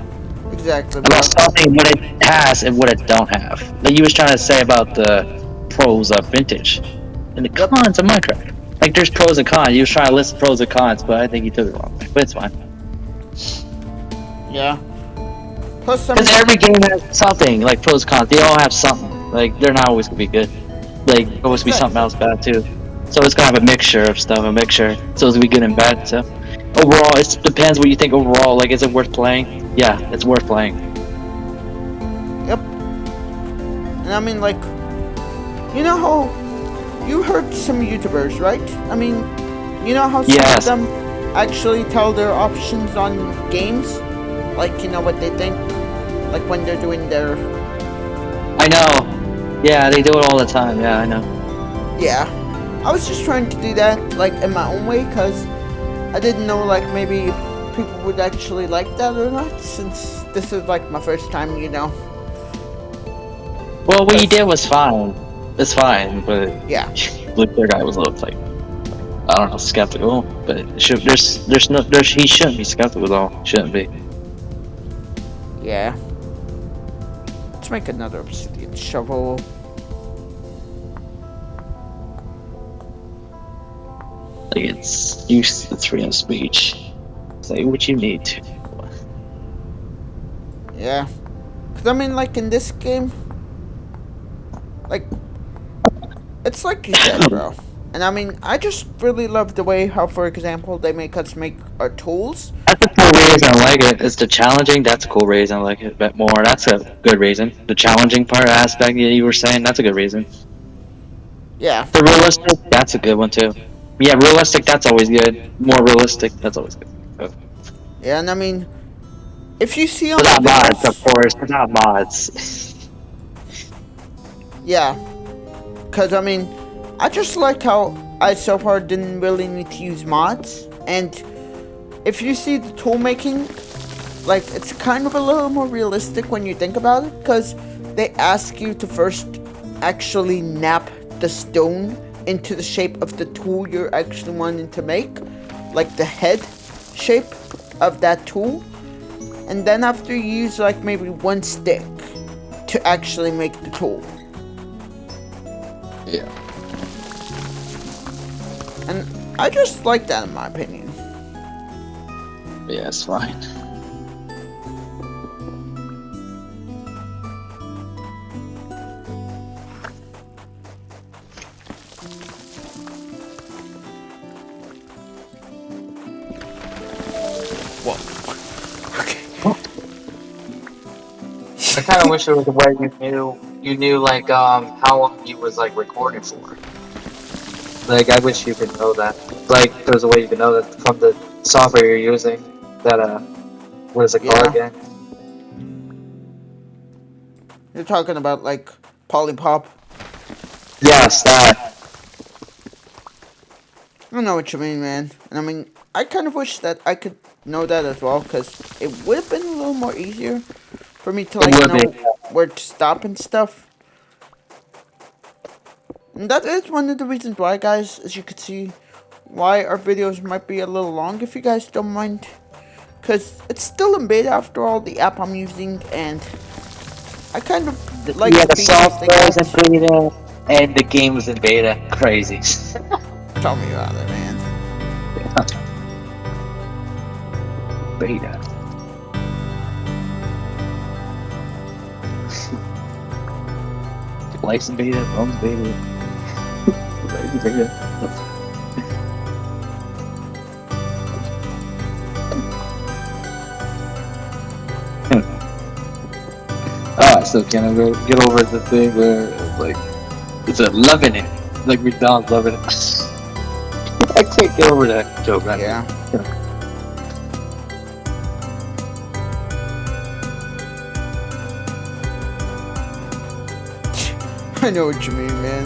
Exactly. About something what it has and what it don't have. Like you was trying to say about the pros of vintage and the cons of Minecraft. Like there's pros and cons. You was trying to list pros and cons, but I think you took it wrong. But it's fine. Yeah. Plus, because every game has something like pros and cons. They all have something. Like they're not always gonna be good. Like there's always be something else bad too. So it's kind of a mixture of stuff. So it's gonna be good and bad. So overall, it depends what you think. Overall, like is it worth playing? Yeah, it's worth playing. Yep. And I mean, like, you know how you heard some YouTubers, right? I mean, you know how some of them actually tell their options on games? Like, you know what they think? Like when they're doing their... I know. Yeah, they do it all the time. Yeah, I know. Yeah. I was just trying to do that, like, in my own way, because I didn't know, like, maybe people would actually like that or not, since this is, like, my first time, you know. Well, what you did was fine. It's fine, but yeah, the other guy was a little, like, I don't know, skeptical. But he shouldn't be skeptical though. Shouldn't be. Yeah. Let's make another obsidian shovel. Like it's use the freedom of speech. Say what you need to. Yeah. Cause I mean, like in this game, like it's like you said, bro. And I mean, I just really love the way how, for example, they make us make our tools. That's a cool reason I like it. It's the challenging. That's a cool reason I like it a bit more. That's a good reason. The challenging part aspect you were saying, that's a good reason. Yeah. The realistic, that's a good one too. Yeah, realistic, that's always good. More realistic, that's always good. Yeah, and I mean, if you see on without the videos, mods, of course, without mods. Yeah. Because, I mean, I just like how I so far didn't really need to use mods. And if you see the tool making, like, it's kind of a little more realistic when you think about it. Because they ask you to first actually nap the stone into the shape of the tool you're actually wanting to make. Like the head shape of that tool. And then after you use, like, maybe one stick to actually make the tool. Yeah. And I just like that in my opinion. Yeah, it's fine. Whoa. Okay. I kind of wish there was a way you knew like how long you was like recording for. Like I wish you could know that. Like there's a way you could know that from the software you're using. That what is it called again? You're talking about like Polypop? Yes, that. I know what you mean, man. And I mean, I kind of wish that I could know that as well, because it would have been a little more easier for me to like know where to stop and stuff. And that is one of the reasons why, guys, as you can see, why our videos might be a little long, if you guys don't mind. Because it's still in beta after all, the app I'm using, and I kind of like the software is in beta, and the game is in beta. Crazy. Tell me about it, man. Beta. License beta, phones beta. Beta. So can I get over the thing where like it's a loving it, like McDonald's loving it. I can't get over that joke right now. I know what you mean, man.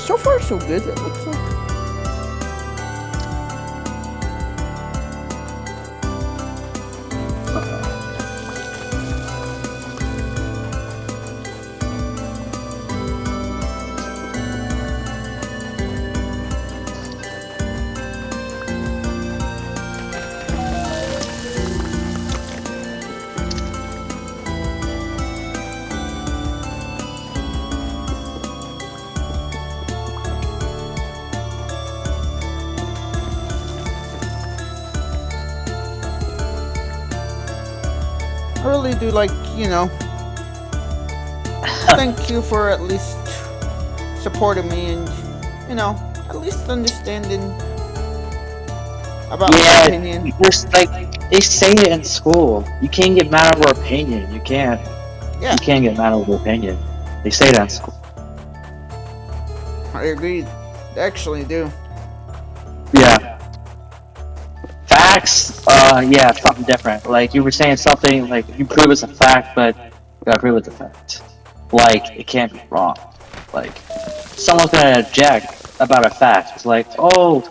So far, so good, it looks like. I really do like, thank you for at least supporting me and, at least understanding about my opinion. Just like they say it in school. You can't get mad over opinion. You can't. Yeah. You can't get mad over opinion. They say that in school. I agree. They actually do. Yeah. Facts. Yeah, something different. Like you were saying something like you prove it's a fact, but you gotta prove it's a fact. Like it can't be wrong. Like someone's gonna object about a fact. Like, oh,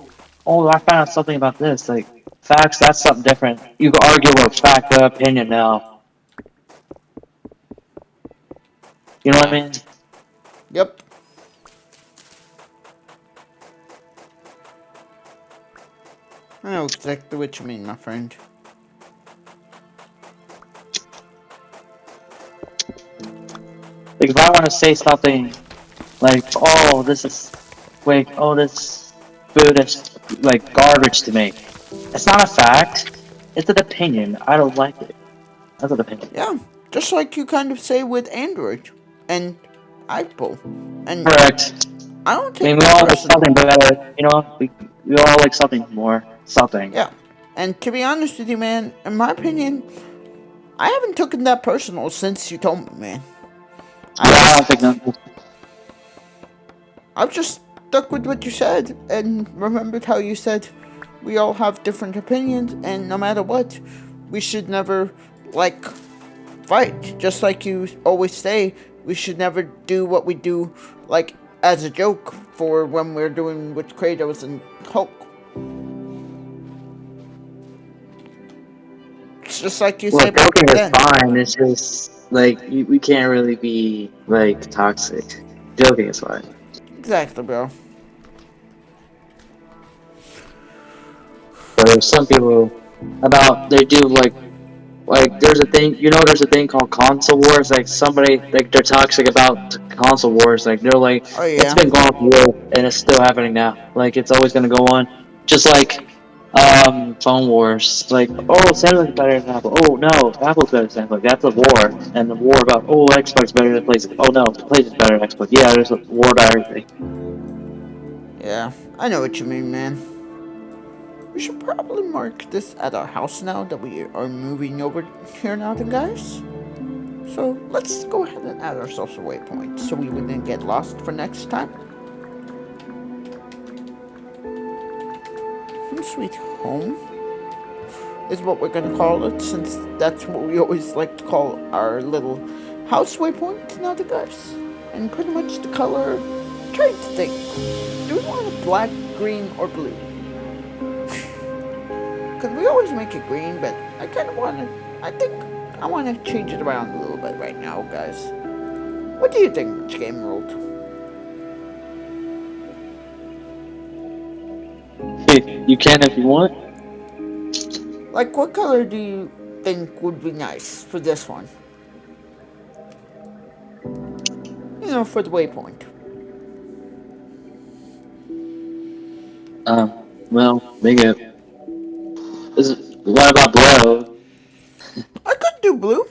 I found out something about this. Like facts, that's something different. You can argue over fact or opinion now. You know what I mean? Yep. I know exactly what you mean, my friend. Like if I want to say something like, oh, this food is like garbage to me. It's not a fact. It's an opinion. I don't like it. That's an opinion. Yeah, just like you kind of say with Android and Apple. And correct. I don't take I mean, we all like something better, we all like something more. Something. Yeah. And to be honest with you, man, in my opinion, I haven't taken that personal since you told me, man. I don't think that. I've just stuck with what you said and remembered how you said we all have different opinions and no matter what, we should never, fight. Just like you always say, we should never do what we do, as a joke for when we're doing with Kratos and Hulk. It's just like you said back joking then. is fine. It's just like we can't really be toxic. Joking is fine. Exactly, bro. But there's some people they do there's a thing called console wars. Like somebody they're toxic about console wars. Like they're like, Oh, yeah. it's been going on for years and it's still happening now. Like it's always gonna go on. Just like phone wars. Like, oh, Samsung's better than Apple. Oh no, Apple's better than Samsung. That's a war. And the war about, oh, Xbox better than PlayStation. Oh no, PlayStation's better than Xbox. Yeah, there's a war about everything. Yeah, I know what you mean, man. We should probably mark this at our house now that we are moving over here now, guys. So let's go ahead and add ourselves a waypoint so we wouldn't get lost for next time. Sweet home is what we're gonna call it, since that's what we always like to call our little house waypoint now, guys. And pretty much the color, I'm trying to think, do we want it black, green, or blue? Because we always make it green, but I kind of want to, I think I want to change it around a little bit right now, guys. What do you think, Game World? You can if you want. What color do you think would be nice for this one? For the waypoint. Well, make it. What about blue? I could do blue.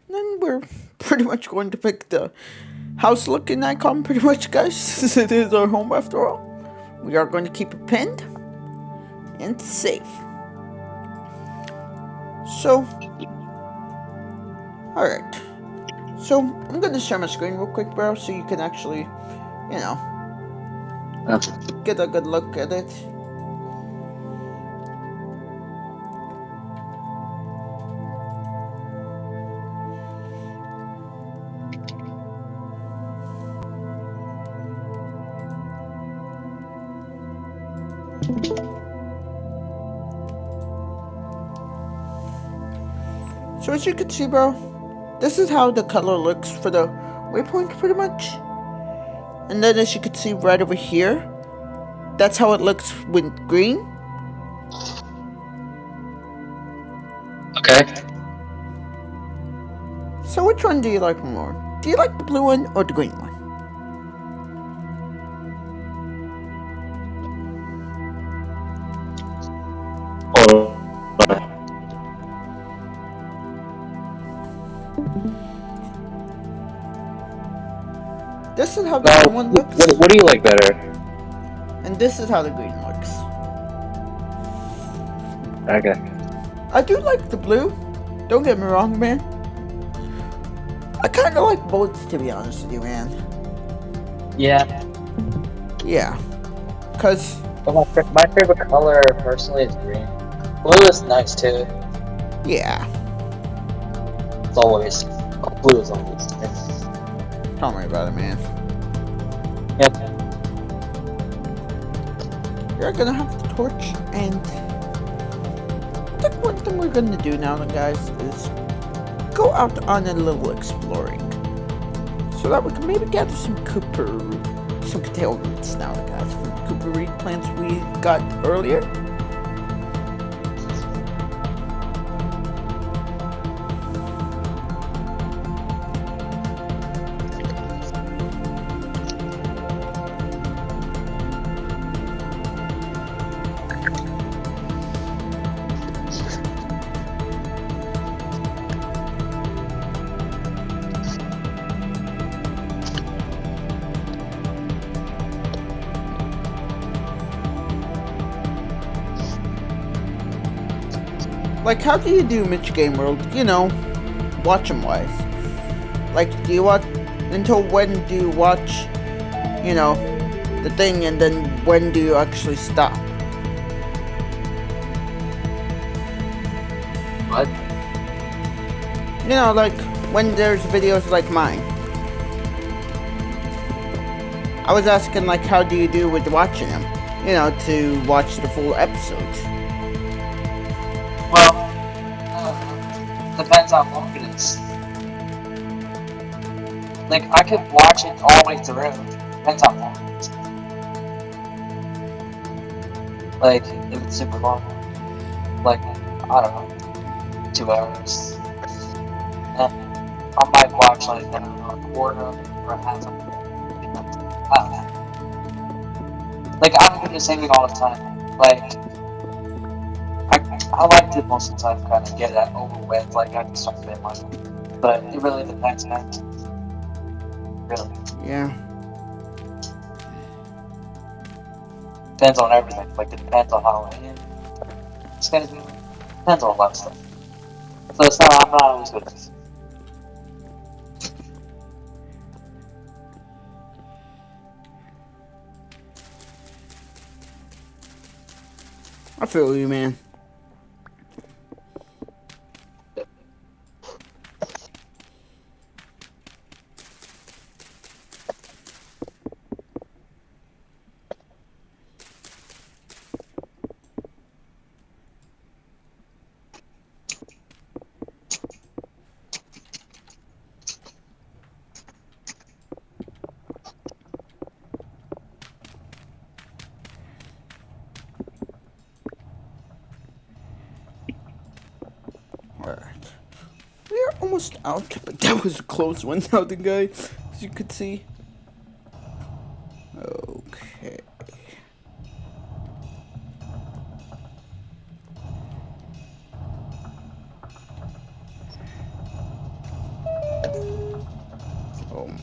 Then we're pretty much going to pick the house looking icon, pretty much, guys, since it is our home after all. We are going to keep it pinned and safe. So, alright. So, I'm going to share my screen real quick, bro, so you can actually, get a good look at it. So as you can see, bro, this is how the color looks for the waypoint, pretty much. And then as you can see right over here, that's how it looks with green. Okay. So which one do you like more? Do you like the blue one or the green one? Hold This is how the green one looks. What do you like better? And this is how the green looks. Okay. I do like the blue. Don't get me wrong, man. I kind of like both, to be honest with you, man. Yeah. Yeah. Cause my favorite color personally is green. Blue is nice too. yeah. It's always blue is always nice. Tell me about it, man. Yep. You're gonna have the torch, and I think one thing we're gonna do now, then, guys, is go out on a little exploring, so that we can maybe gather some tail roots now, guys, from the Cooper Reed plants we got earlier. Like, how do you do Mitch Game World? You know, watching wise. Like, do you watch until when do you watch, you know, the thing, and then when do you actually stop? What? You know, like when there's videos like mine. I was asking, like, how do you do with watching them? You know, to watch the full episodes. Well, depends how long it is. Like, I could watch it all the way through. Depends how long it is. Like, if it's super long, like, I don't know, 2 hours. And I might watch, like, I don't know, a quarter of it or half of it. I don't know. Like, I don't do the same thing all the time. Like, I like to most of the time kind of get that over with, like I can start a bit money. But it really depends, man. Really. Yeah. Depends on everything. Like, it depends on how I am. It's gonna be, depends on a lot of stuff. So it's not, I'm not always good at this. I feel you, man. Almost out, but that was a close one now, the guy, as you could see. Okay. Oh, no.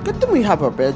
Good thing we have our bed.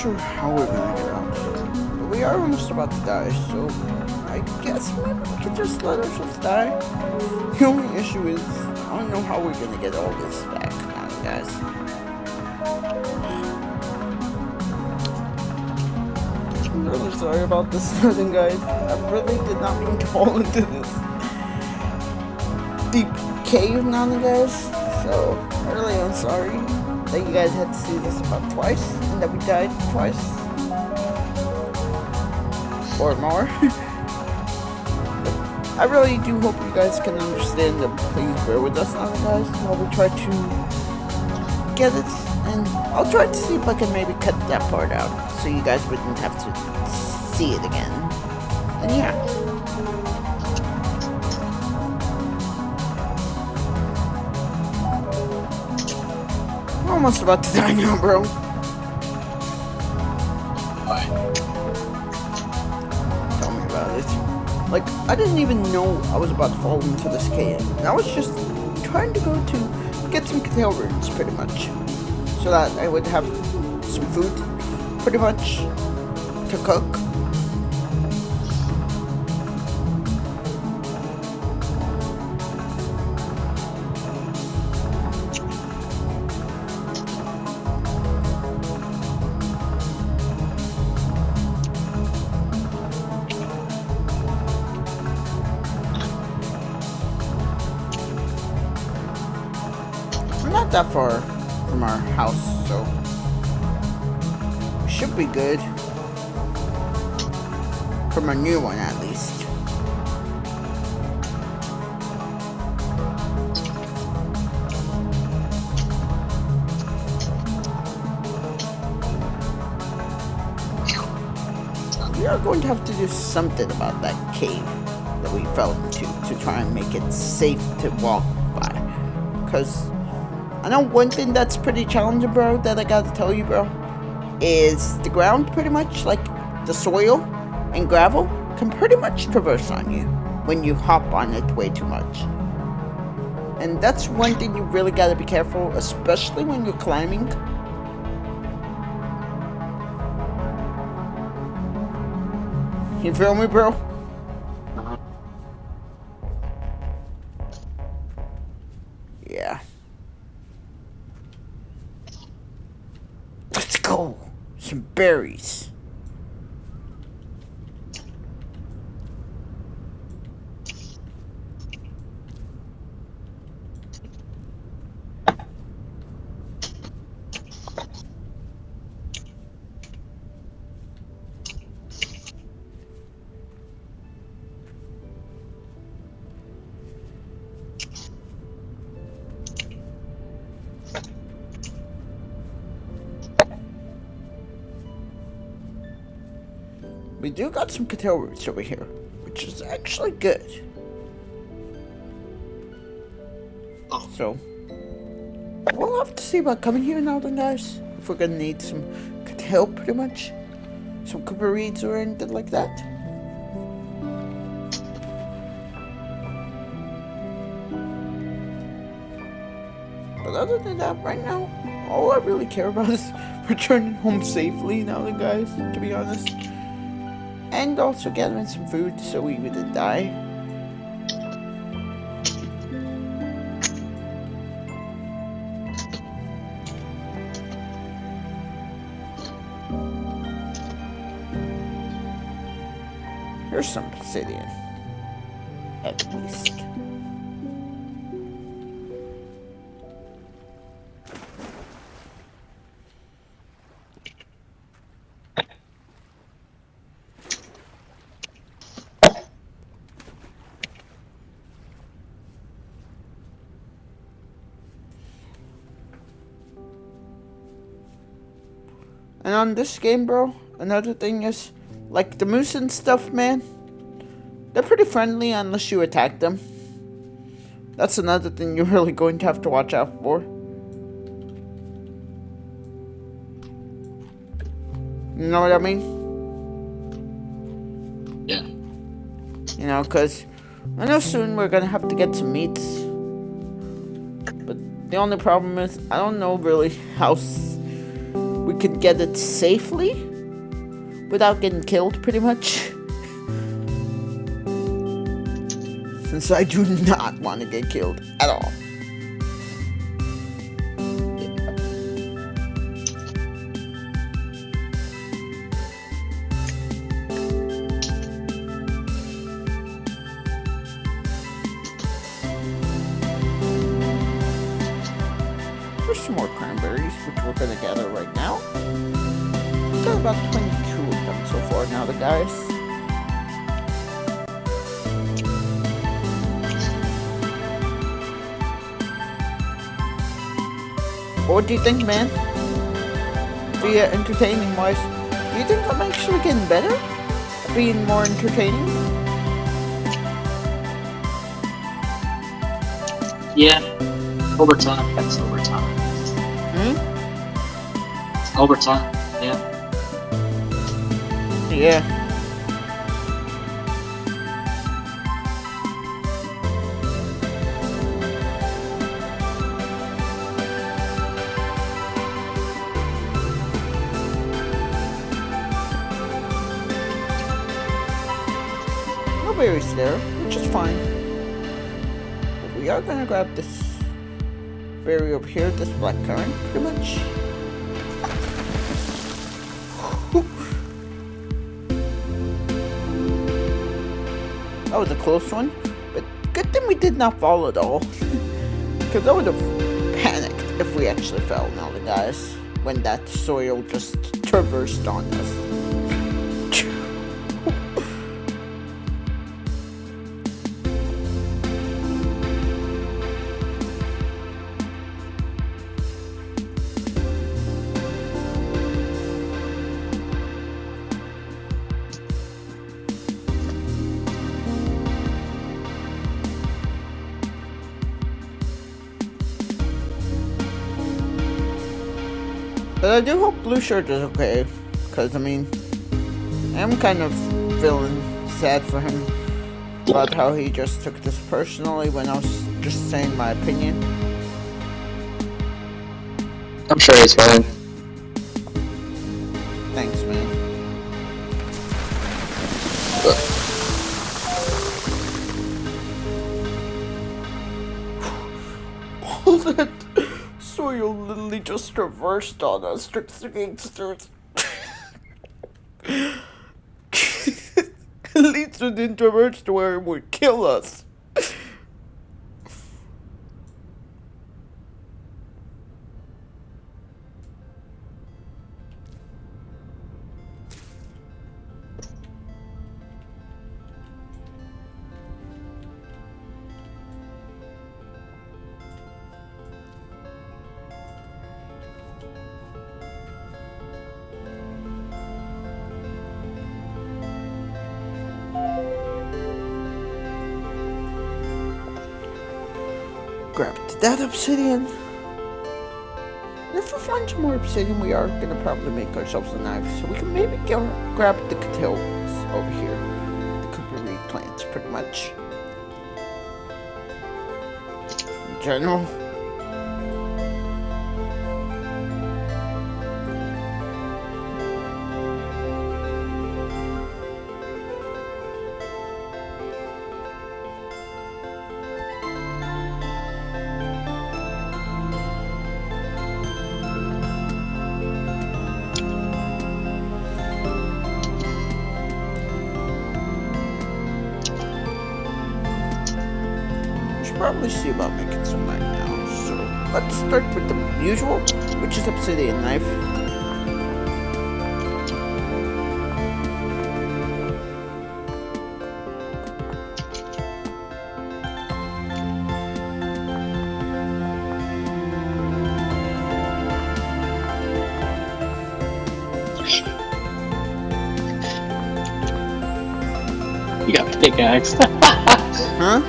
sure how we're gonna get out. But we are almost about to die, so I guess maybe we could just let ourselves die. The only issue is I don't know how we're gonna get all this back now, guys. I'm really sorry about this sudden, guys. I really did not mean to fall into this deep cave now, guys. So I really am sorry that you guys had to see this about twice and that we died twice or more. I really do hope you guys can understand and please bear with us now, guys, while we try to get it. And I'll try to see if I can maybe cut that part out so you guys wouldn't have to see it again. And yeah. I'm almost about to die now, bro. Tell me about it. Like, I didn't even know I was about to fall into this cave. And I was just trying to go to get some catale roots, pretty much. So that I would have some food, pretty much, to cook. Not that far from our house, so we should be good. From a new one, at least. We are going to have to do something about that cave that we fell into to try and make it safe to walk by. Because I know one thing that's pretty challenging, bro, that I gotta tell you, bro, is the ground pretty much, like the soil and gravel, can pretty much traverse on you when you hop on it way too much. And that's one thing you really gotta be careful, especially when you're climbing. You feel me, bro? Yeah. Let's go. Some berries. We do got some catale roots over here, which is actually good. So, we'll have to see about coming here now then, guys. If we're gonna need some catale, pretty much. Some copper reeds or anything like that. But other than that, right now, all I really care about is returning home safely now then, guys, to be honest. And also gathering some food so we wouldn't die. Here's some obsidian, at least. And on this game, bro, another thing is, like the moose and stuff, man, they're pretty friendly unless you attack them. That's another thing you're really going to have to watch out for. You know what I mean? Yeah. You know, because I know soon we're going to have to get some meats. But the only problem is, I don't know really how we we could get it safely without getting killed, pretty much. Since I do not want to get killed at all. There's some more cranberries, which we're gonna gather right now. We've got about 22 of them so far now, the guys. What do you think, man? Via entertaining wise, do you think I'm actually getting better? Being more entertaining? Yeah. Over time. That's over time. Over time. Yeah. Yeah. No berries there, which is fine. But we are gonna grab this berry over here, this blackcurrant, pretty much. That was a close one, but good thing we did not fall at all. Because I would have panicked if we actually fell now, the guys, when that soil just traversed on us. But I do hope Blue Shirt is okay, because, I mean, I'm kind of feeling sad for him about how he just took this personally when I was just saying my opinion. I'm sure he's fine. Thanks, man. All that soil literally just traversed on us, tricks gangsters. At least it didn't traverse to where it would kill us. Grabbed that obsidian. And if we find some more obsidian, we are gonna probably make ourselves a knife. So we can maybe grab the cotills over here. The cookery plants, pretty much. In general. Probably see about making some right now. So let's start with the usual, which is obsidian knife. You got pickaxe. Huh?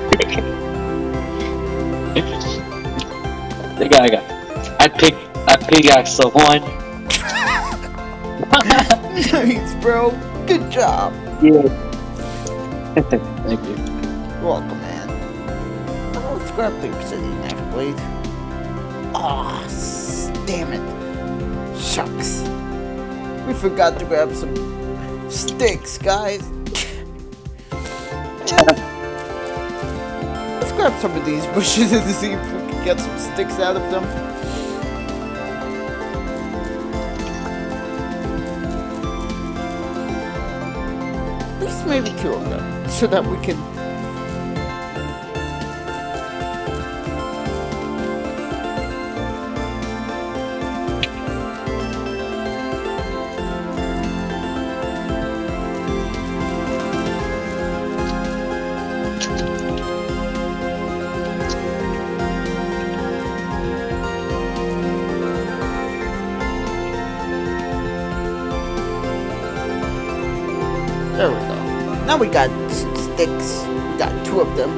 I got. I pickaxe the one. Nice, bro. Good job. Yeah. Thank you. You're welcome, man. Let's grab the obsidian knife blade. Ah, damn it. Shucks. We forgot to grab some sticks, guys. Let's grab some of these bushes and see if we can get some sticks out of them. At least maybe 2 of them, so that we can... There we go. Now we got some sticks. We got 2 of them.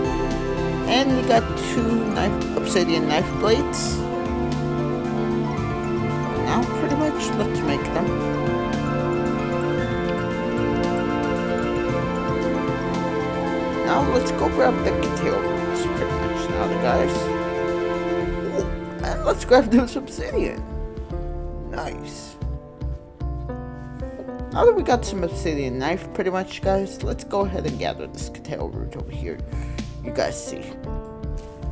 And we got 2 obsidian knife blades. Now pretty much let's make them. Now let's go grab the tail roots pretty much now, the guys. Ooh, and let's grab those obsidian. Nice. Now that we got some obsidian knife pretty much, guys, let's go ahead and gather this tail root over here. You guys see.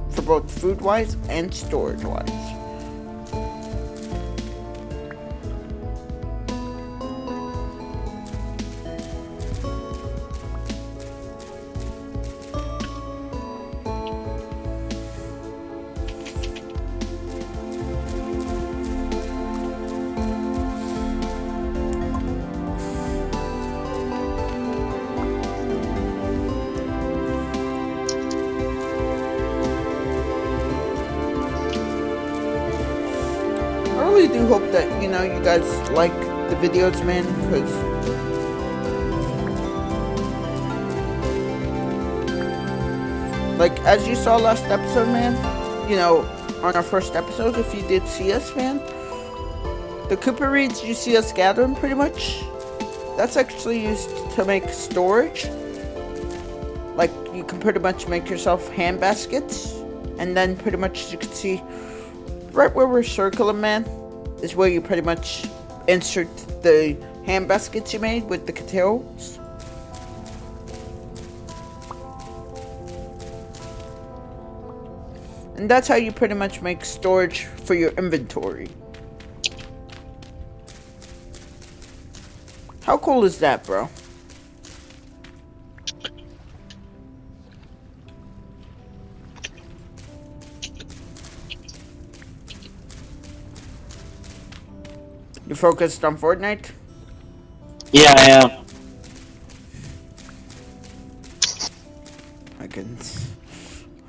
For both food-wise and storage-wise. I really do hope that, you know, you guys like the videos, man, because like, as you saw last episode, man, you know, on our first episode, if you did see us, man, the Cooper reeds you see us gathering pretty much, that's actually used to make storage. Like, you can pretty much make yourself hand baskets, and then pretty much, as you can see, right where we're circling, man, is where you pretty much insert the hand baskets you made with the tails. And that's how you pretty much make storage for your inventory. How cool is that, bro? You focused on Fortnite? Yeah, I am.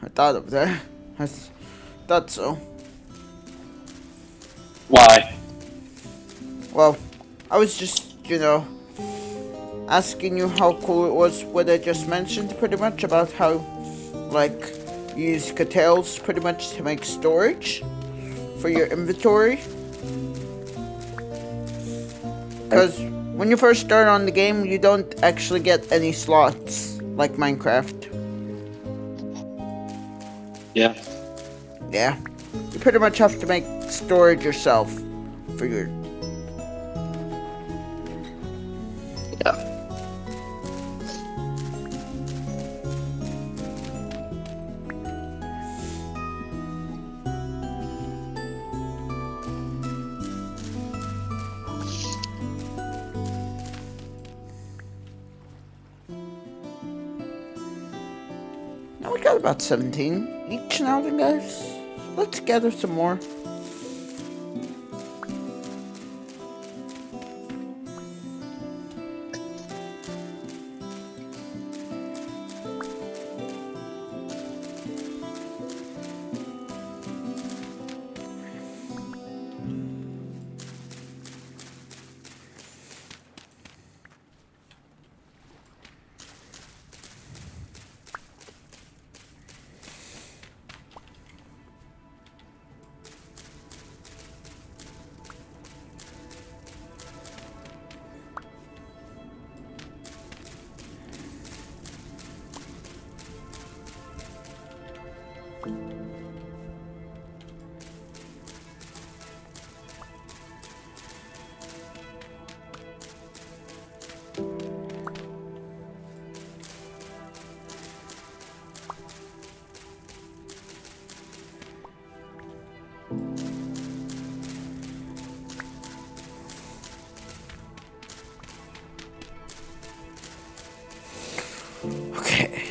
I thought of that. I thought so. Why? Well, I was just, you know, asking you how cool it was what I just mentioned pretty much about how, like, you use tails pretty much to make storage for your inventory. Because when you first start on the game, you don't actually get any slots like Minecraft. Yeah. Yeah. You pretty much have to make storage yourself for your... Yeah. Now we got about 17 each now then, guys. Let's gather some more. Okay.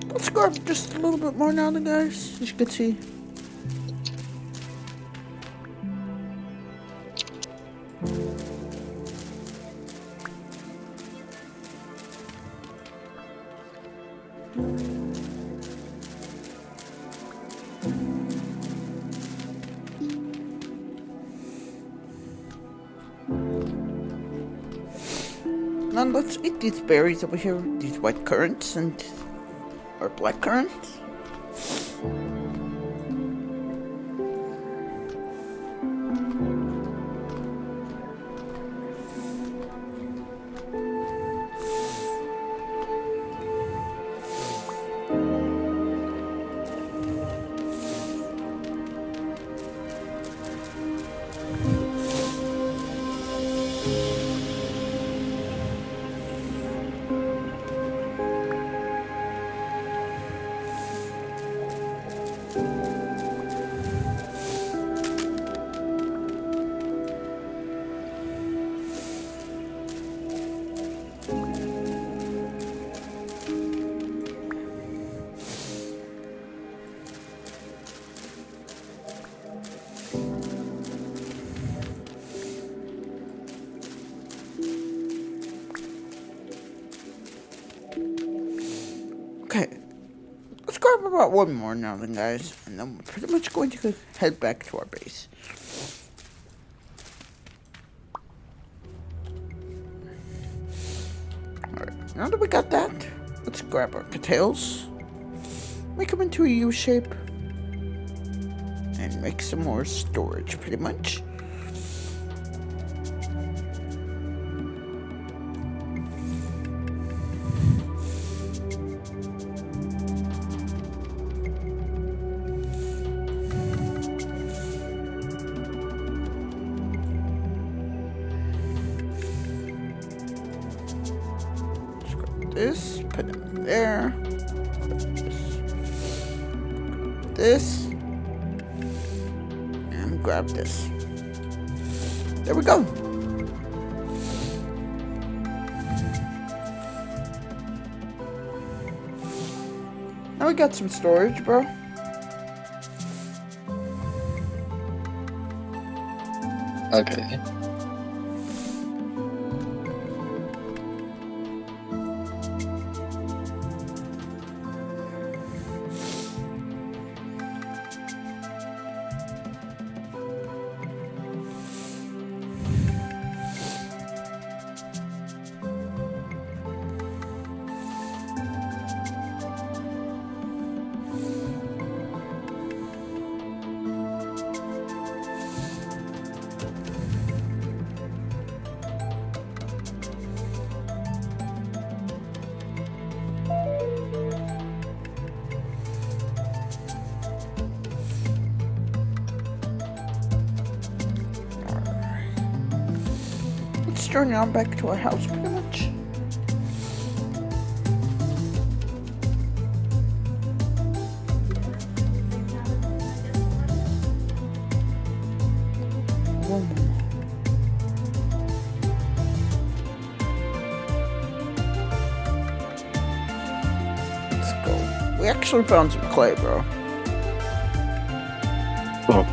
Let's go up just a little bit more now, then, guys. As you can see. Now let's eat these berries over here, these white currants and or black currants. Okay, let's grab about one more now then, guys, and then we're pretty much going to head back to our base. Alright, now that we got that, let's grab our cattails, make them into a U shape, and make some more storage, pretty much. This, put it there, this, and grab this. There we go. Now we got some storage, bro. Okay. Let's turn now back to our house, pretty much. Let's go. We actually found some clay, bro. Cool.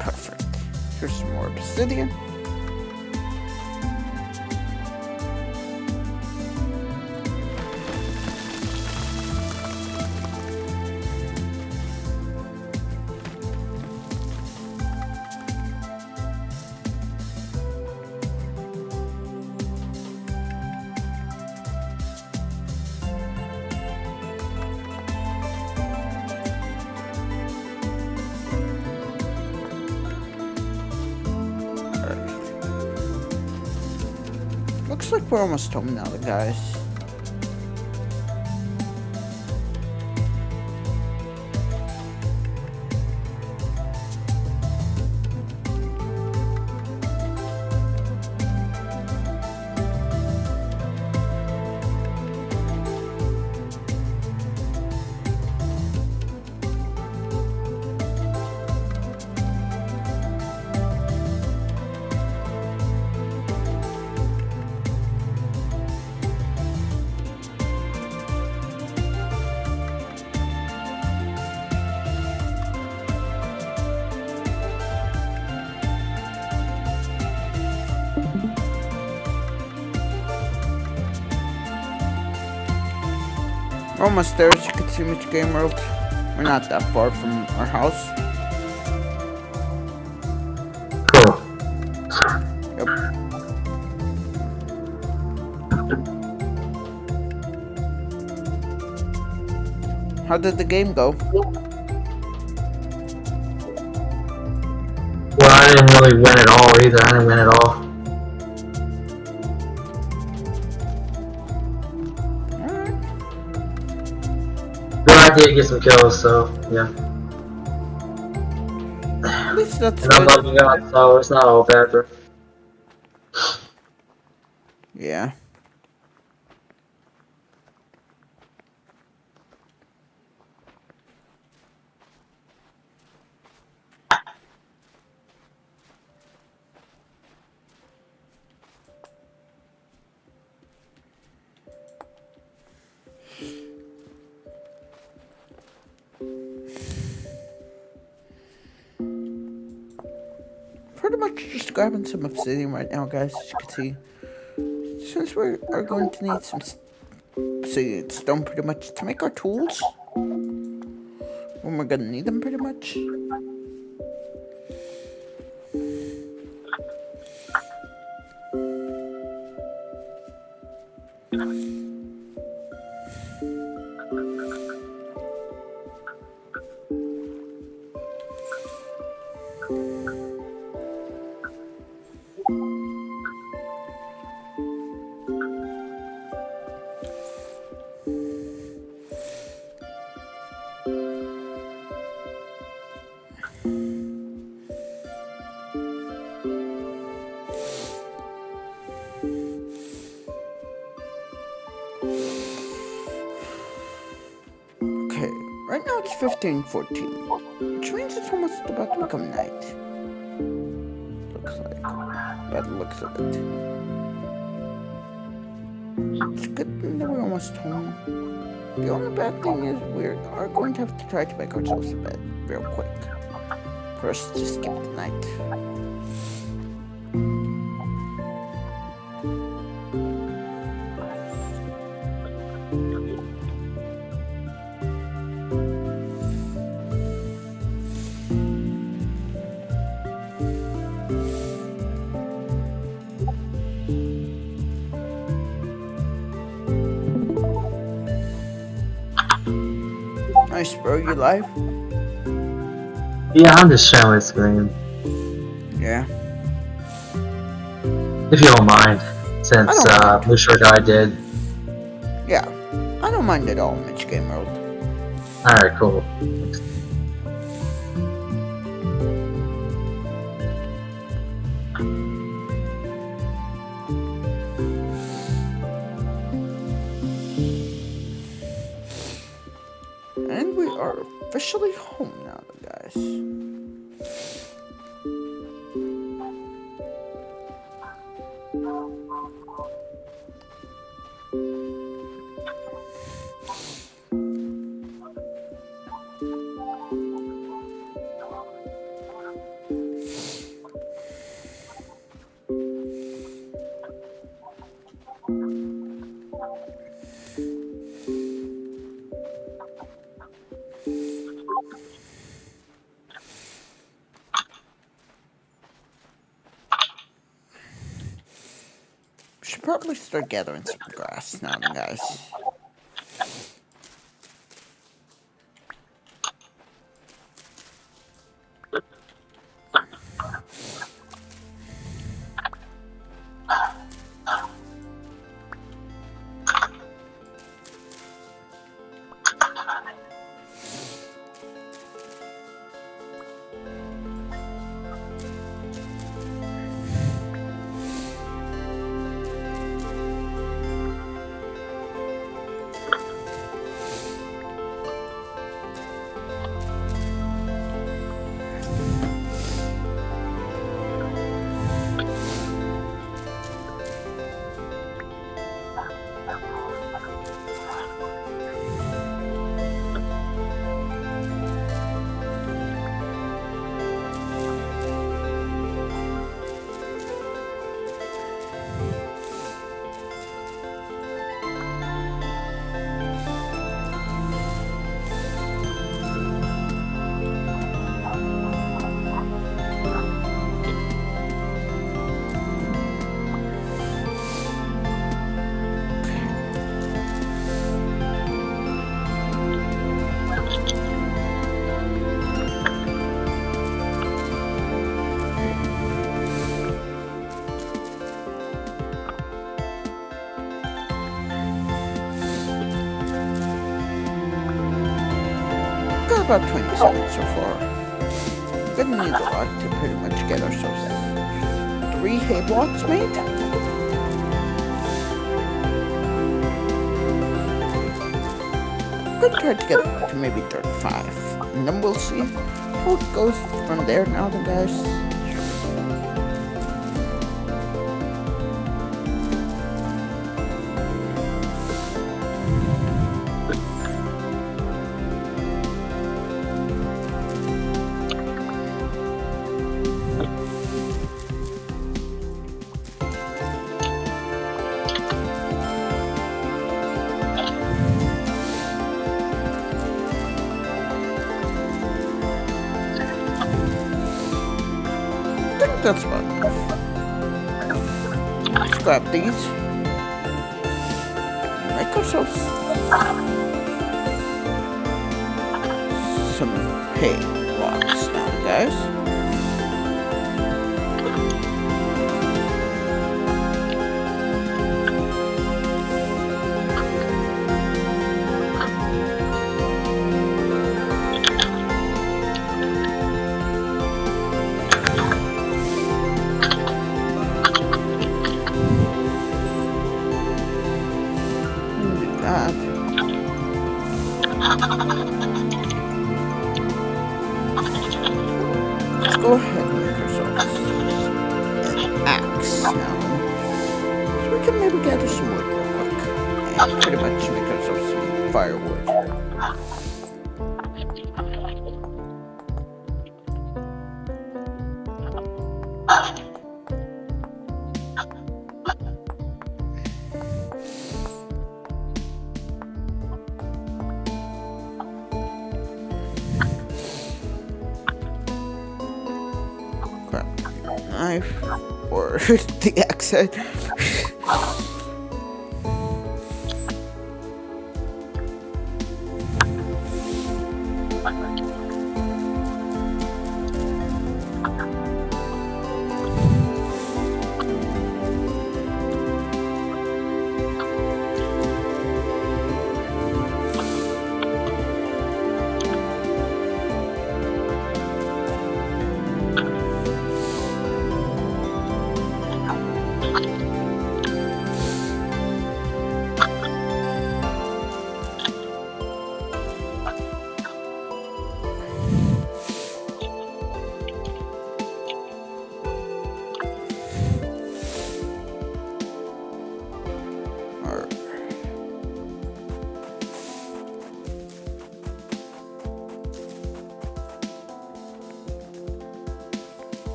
Perfect. Here's some more obsidian. Looks like we're almost home now, guys. We're almost there, as you can see, Mr. Game World. We're not that far from our house. Cool. Yep. How did the game go? Well, I didn't really win at all either. I didn't win at all. But I did get some kills, so yeah. At least that's And I'm good. bugging out, so it's not all bad, bro. Yeah. Pretty much just grabbing some obsidian right now, guys, as you can see. Since we are going to need some stone pretty much to make our tools. When we're gonna need them pretty much. Okay, right now it's 15:14, which means it's almost about to become night. Looks like, by the looks of it. It's good that we're almost home. The only bad thing is we are going to have to try to make ourselves a bed real quick for us to skip the night. Nice, bro. You live? Yeah, I'm just sharing my screen. Yeah. If you don't mind, since Musher guy did. Yeah. I don't mind at all, Mitch Game World. Alright, cool. And we are officially home now, guys. Should probably start gathering some grass now, guys. about 27 so far. We're gonna need a lot to pretty much get ourselves 3 hay blocks made. I'm gonna try to get up to maybe 35, and then we'll see how it goes from there now then, guys. That's about enough. Let's grab these. Make ourselves some hay blocks now, guys. Let's go ahead and make ourselves an axe now. So we can maybe gather some wood real quick. And pretty much make ourselves some firewood. Knife or the axe head.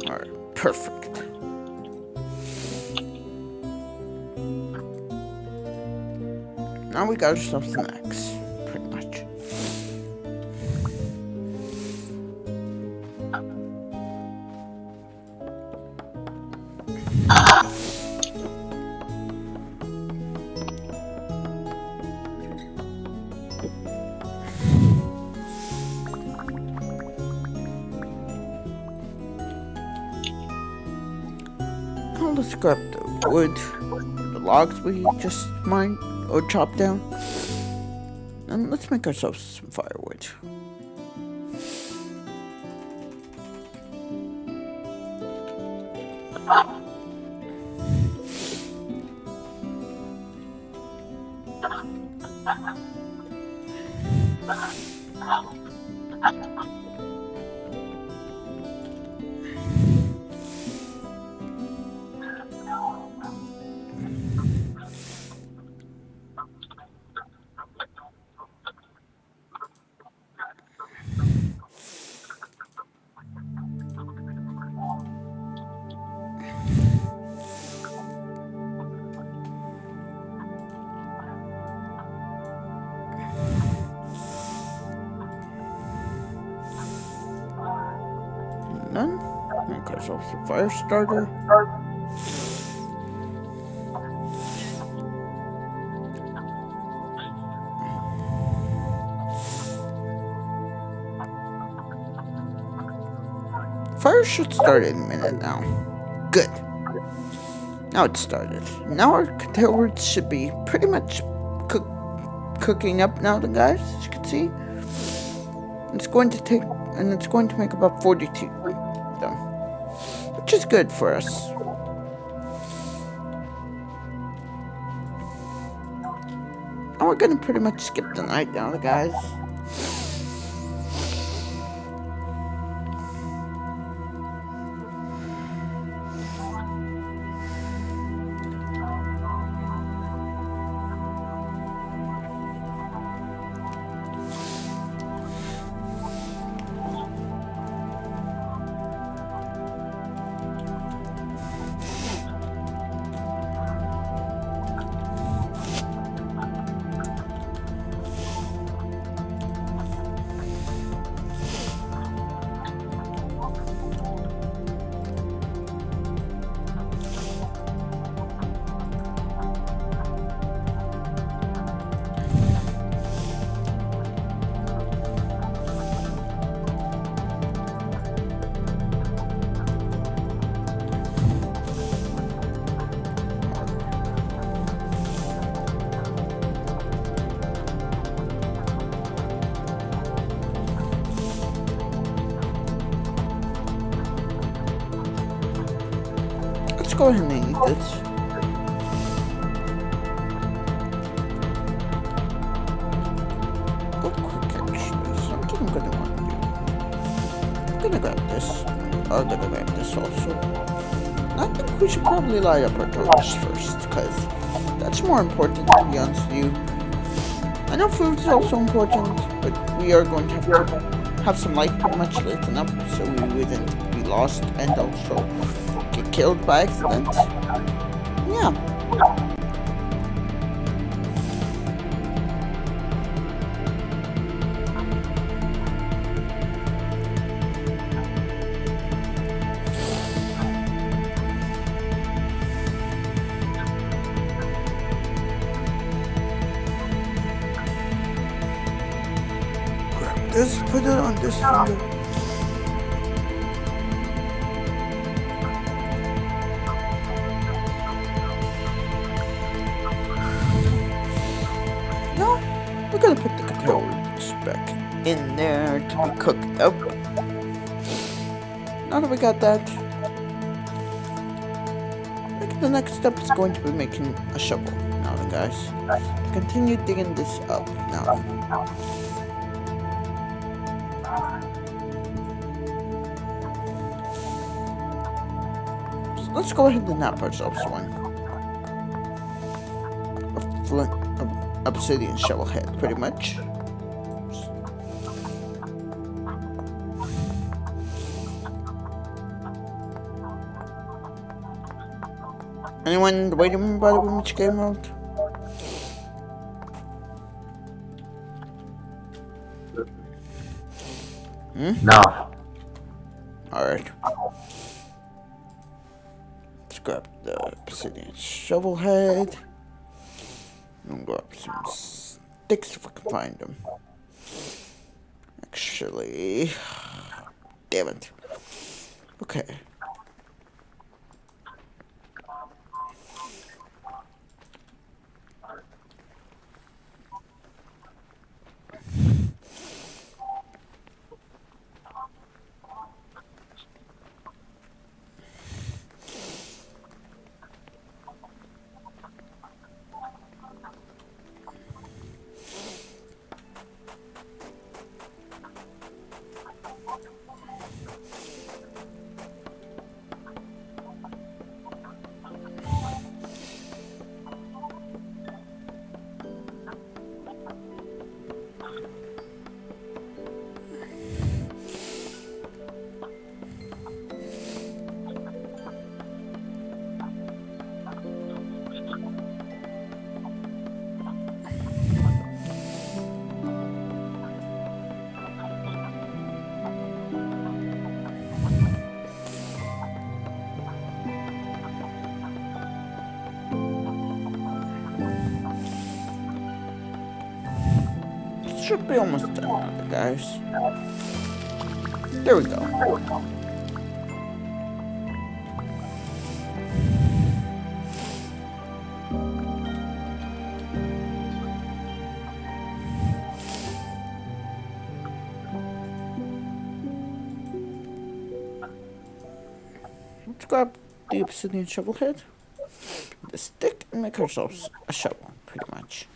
Alright, perfect. Now we got ourselves an axe, pretty much. Now let's grab the wood, the logs we just mined or chopped down, and let's make ourselves some firewood. done. Make ourselves a fire starter. Fire should start in a minute now. Good. Now it started. Now our tailwoods should be pretty much cooking up now, the guys, as you can see. It's going to make about 42 of them, which is good for us. Now we're gonna pretty much skip the night now, the guys. Let's go ahead and eat this. Oh, quick actually. Something I'm gonna want to do. I'm gonna grab this. I'm gonna grab this also. I think we should probably light up our torches first, because that's more important, to be honest with you. I know food is also important, but we are going to have some light pretty much lit up, so we wouldn't be lost and also get killed by accident. Yeah. Grab this, put it on this finger. We're gonna put the controllers back in there to be cooked up. Now that we got that, I think the next step is going to be making a shovel. Now then, guys, continue digging this up. Now then. So let's go ahead and nap ourselves one. Obsidian shovel head, pretty much. Anyone waiting about which game mode? No. Alright. Let's grab the obsidian shovel head. And grab some sticks if I can find them. Actually, damn it. Okay. should be almost done now, guys. There we go. Let's grab the obsidian shovel head, the stick, and make ourselves a shovel, pretty much.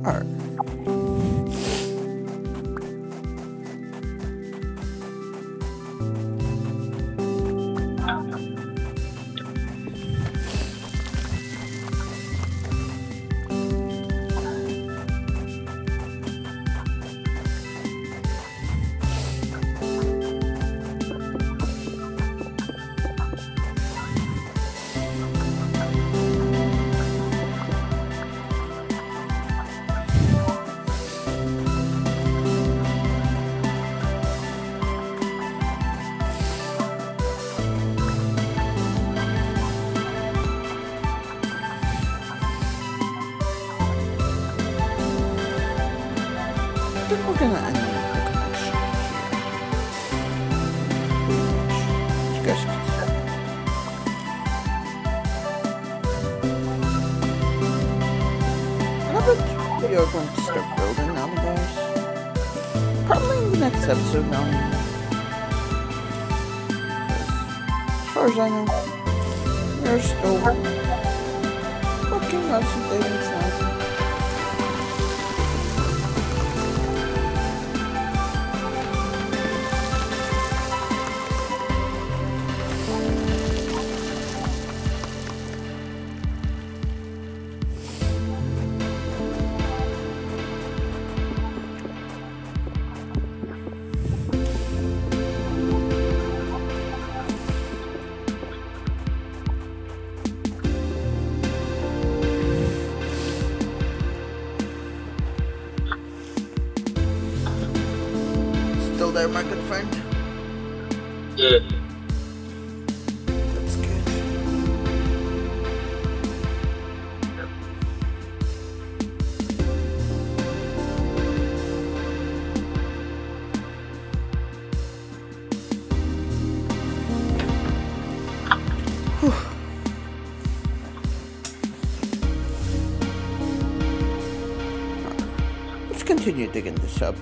Alright. I think we're gonna end the connection here. You guys can see. And I bet we are going to start building now, guys. Probably in the next episode now. As far as I know, we're still working on some things now. Still there, my good friend? Yeah. That's good. Whew. Let's continue digging this up.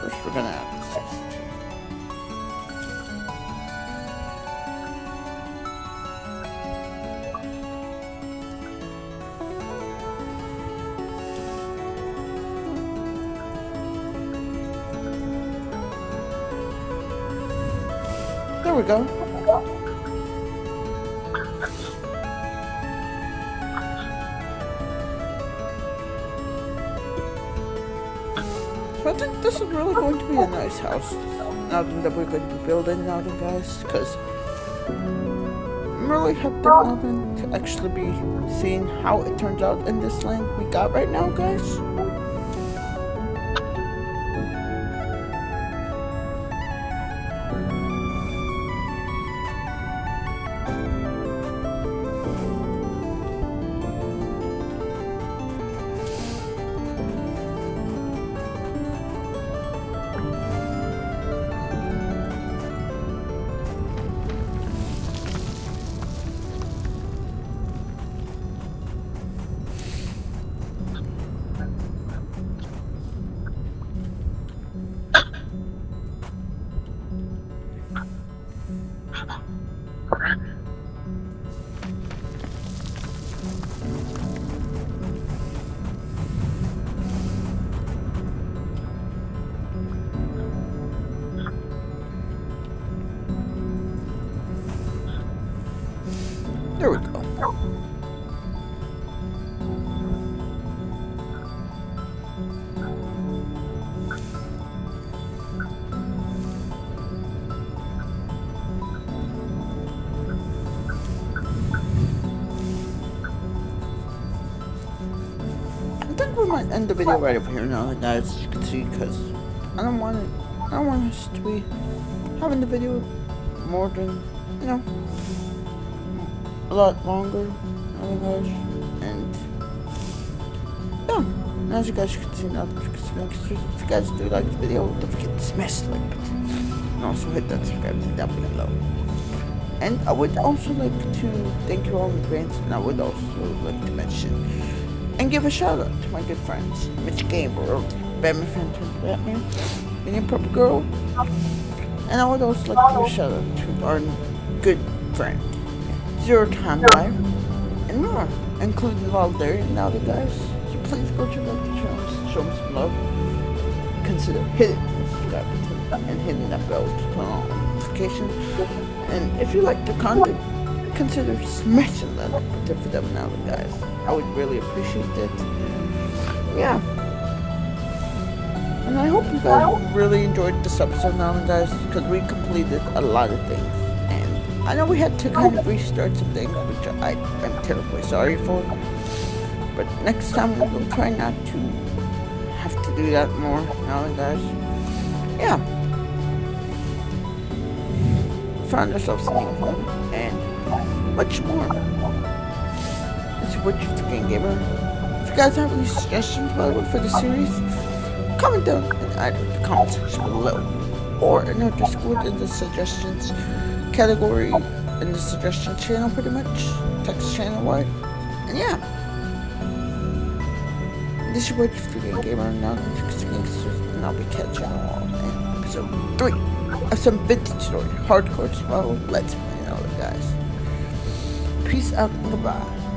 First, we're gonna add the 62. There we go. So I think this is really going to be a nice house now that we're going to be building now, guys, because I'm really happy to actually be seeing how it turns out in this land we got right now, guys. There we go. I think we might end the video right over here now, guys, as you can see, because I don't want us to be having the video more than, you know, a lot longer, guys, and yeah, and as you guys can see now, if you guys do like the video, don't forget to smash the like button, and also hit that subscribe button down below. And I would also like to thank you all in advance, and I would also like to mention and give a shout out to my good friends, Mitch Gamer, Batman Phantom, Batman, and Purple Girl, and I would also like to give a shout out to our good friend Zero Time Live, and more, including all there and now, guys. So please go check out the channels, show them some love. Consider hitting the subscribe button and hitting that bell to turn on notifications. And if you like the content, consider smashing that like button for them now, guys. I would really appreciate it. Yeah. And I hope you guys really enjoyed this episode now, guys, because we completed a lot of things. I know we had to kind of restart some things, which I am terribly sorry for. But next time we'll try not to have to do that more now, guys. Yeah. Found ourselves a new home and much more. This is what you're thinking, gamer. If you guys have any suggestions, by the way, for the series, comment down in either the comment section below or in our Discord in the suggestions category in the suggestion channel, pretty much text channel wide. And yeah, this is what you're gamer now, and I'll be catching you all in episode 3 of some vintage story, hardcore as well. Let's play all the guys. Peace out and goodbye.